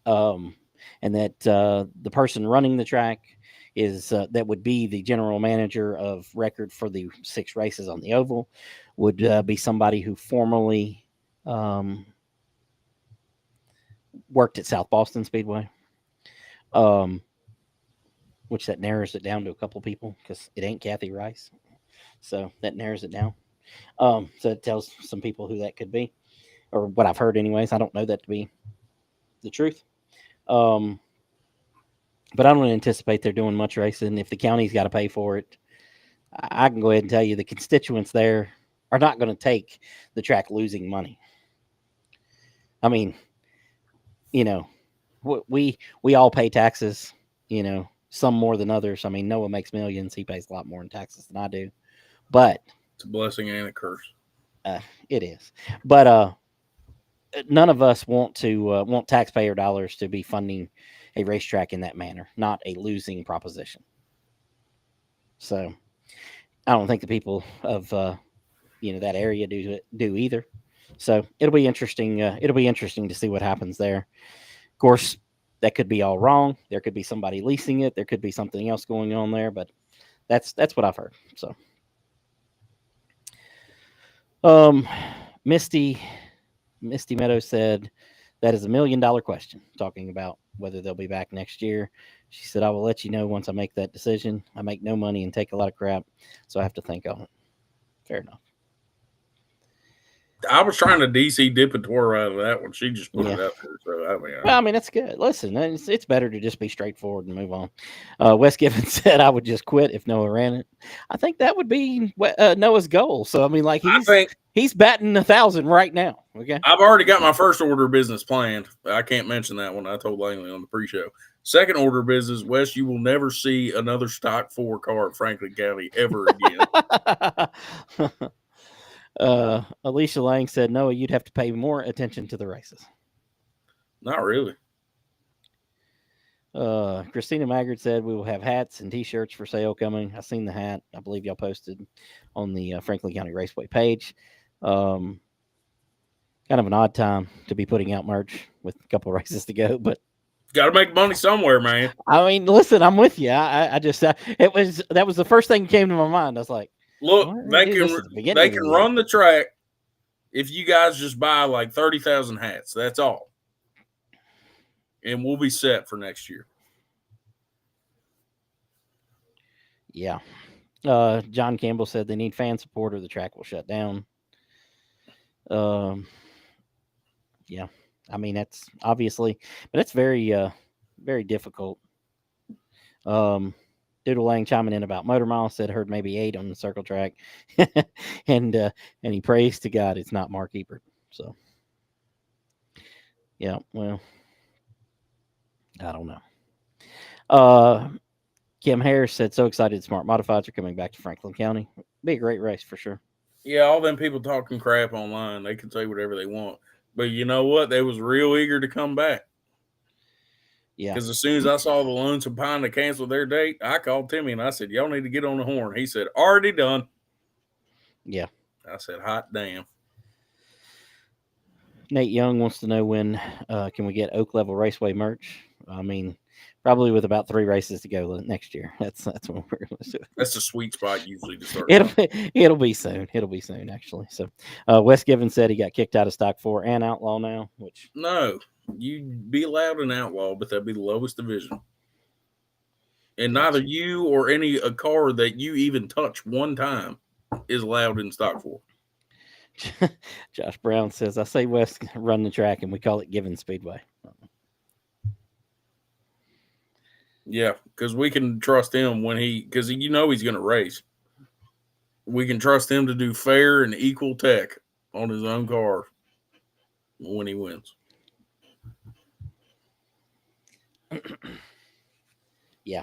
um, and that the person running the track is that would be the general manager of record for the 6 races on the oval would be somebody who formerly um, worked at South Boston Speedway. Um, which that narrows it down to a couple people because it ain't Kathy Rice. So that narrows it down. So it tells some people who that could be, or what I've heard, anyways. I don't know that to be the truth. Um, but I don't anticipate they're doing much racing. If the county's got to pay for it, I can go ahead and tell you the constituents there are not going to take the track losing money. I mean, you know, we all pay taxes. Some more than others. I mean, Noah makes millions; he pays a lot more in taxes than I do. But It's a blessing and a curse. it is. But none of us want taxpayer dollars to be funding a racetrack in that manner, not a losing proposition. So I don't think the people of that area do either. So it'll be interesting. It'll be interesting to see what happens there. Of course, that could be all wrong. There could be somebody leasing it. There could be something else going on there. But that's what I've heard. So, um, Misty Misty Meadows said that is $1 million question, talking about whether they'll be back next year. She said, I will let you know once I make that decision. I make no money and take a lot of crap, so I have to think on it. Fair enough. I was trying to DC Dipator out of that one. She just put Yeah. it out there. So I mean, Well, I mean, that's good. Listen, it's better to just be straightforward and move on. Wes Gibbons said I would just quit if Noah ran it. I think that would be Noah's goal. So I mean, like I think he's batting 1,000 right now. Okay. I've already got my first order of business planned. I can't mention that one. I told Langley on the pre-show. Second order of business, Wes, you will never see another stock 4 car at Franklin County ever again. Alicia Lang said, Noah, you'd have to pay more attention to the races. Not really. Christina Maggard said we will have hats and T-shirts for sale coming. I seen the hat. I believe y'all posted on the Franklin County Raceway page. Kind of an odd time to be putting out merch with a couple races to go, but Got to make money somewhere, man. I mean, listen, I'm with you. I just that was the first thing that came to my mind. I was like, Look, well, the they can run the track if you guys just buy like 30,000 hats. That's all, and we'll be set for next year. Yeah. John Campbell said they need fan support or the track will shut down. Um, yeah. I mean, that's obviously, but that's very difficult. Doodle Lang chiming in about Motor Mile said heard maybe 8 on the circle track, and he prays to God it's not Mark Ebert. So, yeah, well, I don't know. Kim Harris said so excited Smart Modifieds are coming back to Franklin County. Be a great race for sure. Yeah, all them people talking crap online, they can say whatever they want. But you know what? They was real eager to come back. Yeah. Because as soon as I saw the Lonesome Pine to cancel their date, I called Timmy and I said, y'all need to get on the horn. He said, already done. Yeah. I said, hot damn. Nate Young wants to know when can we get Oak Level Raceway merch? I mean, probably with about 3 races to go next year. That's when we're going to do it. That's the sweet spot usually to start. It'll be soon. It'll be soon, actually. So, Wes Given said he got kicked out of Stock 4 and Outlaw now, which No, you'd be allowed an Outlaw, but that'd be the lowest division. And neither you or a car that you even touch one time is allowed in Stock 4. Josh Brown says, I say West run the track and we call it Given Speedway. Yeah, because we can trust him because he's going to race. We can trust him to do fair and equal tech on his own car when he wins. Yeah,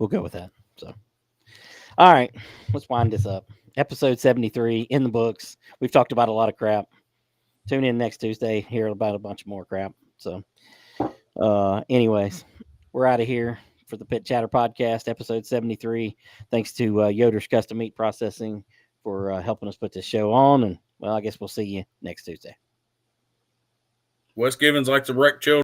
we'll go with that. So, all right, let's wind this up. Episode 73 in the books. We've talked about a lot of crap. Tune in next Tuesday, hear about a bunch more crap. So, anyways, we're out of here for the Pit Chatter Podcast, episode 73. Thanks to Yoder's Custom Meat Processing for helping us put this show on. And, well, I guess we'll see you next Tuesday. Wes Givens likes to wreck children.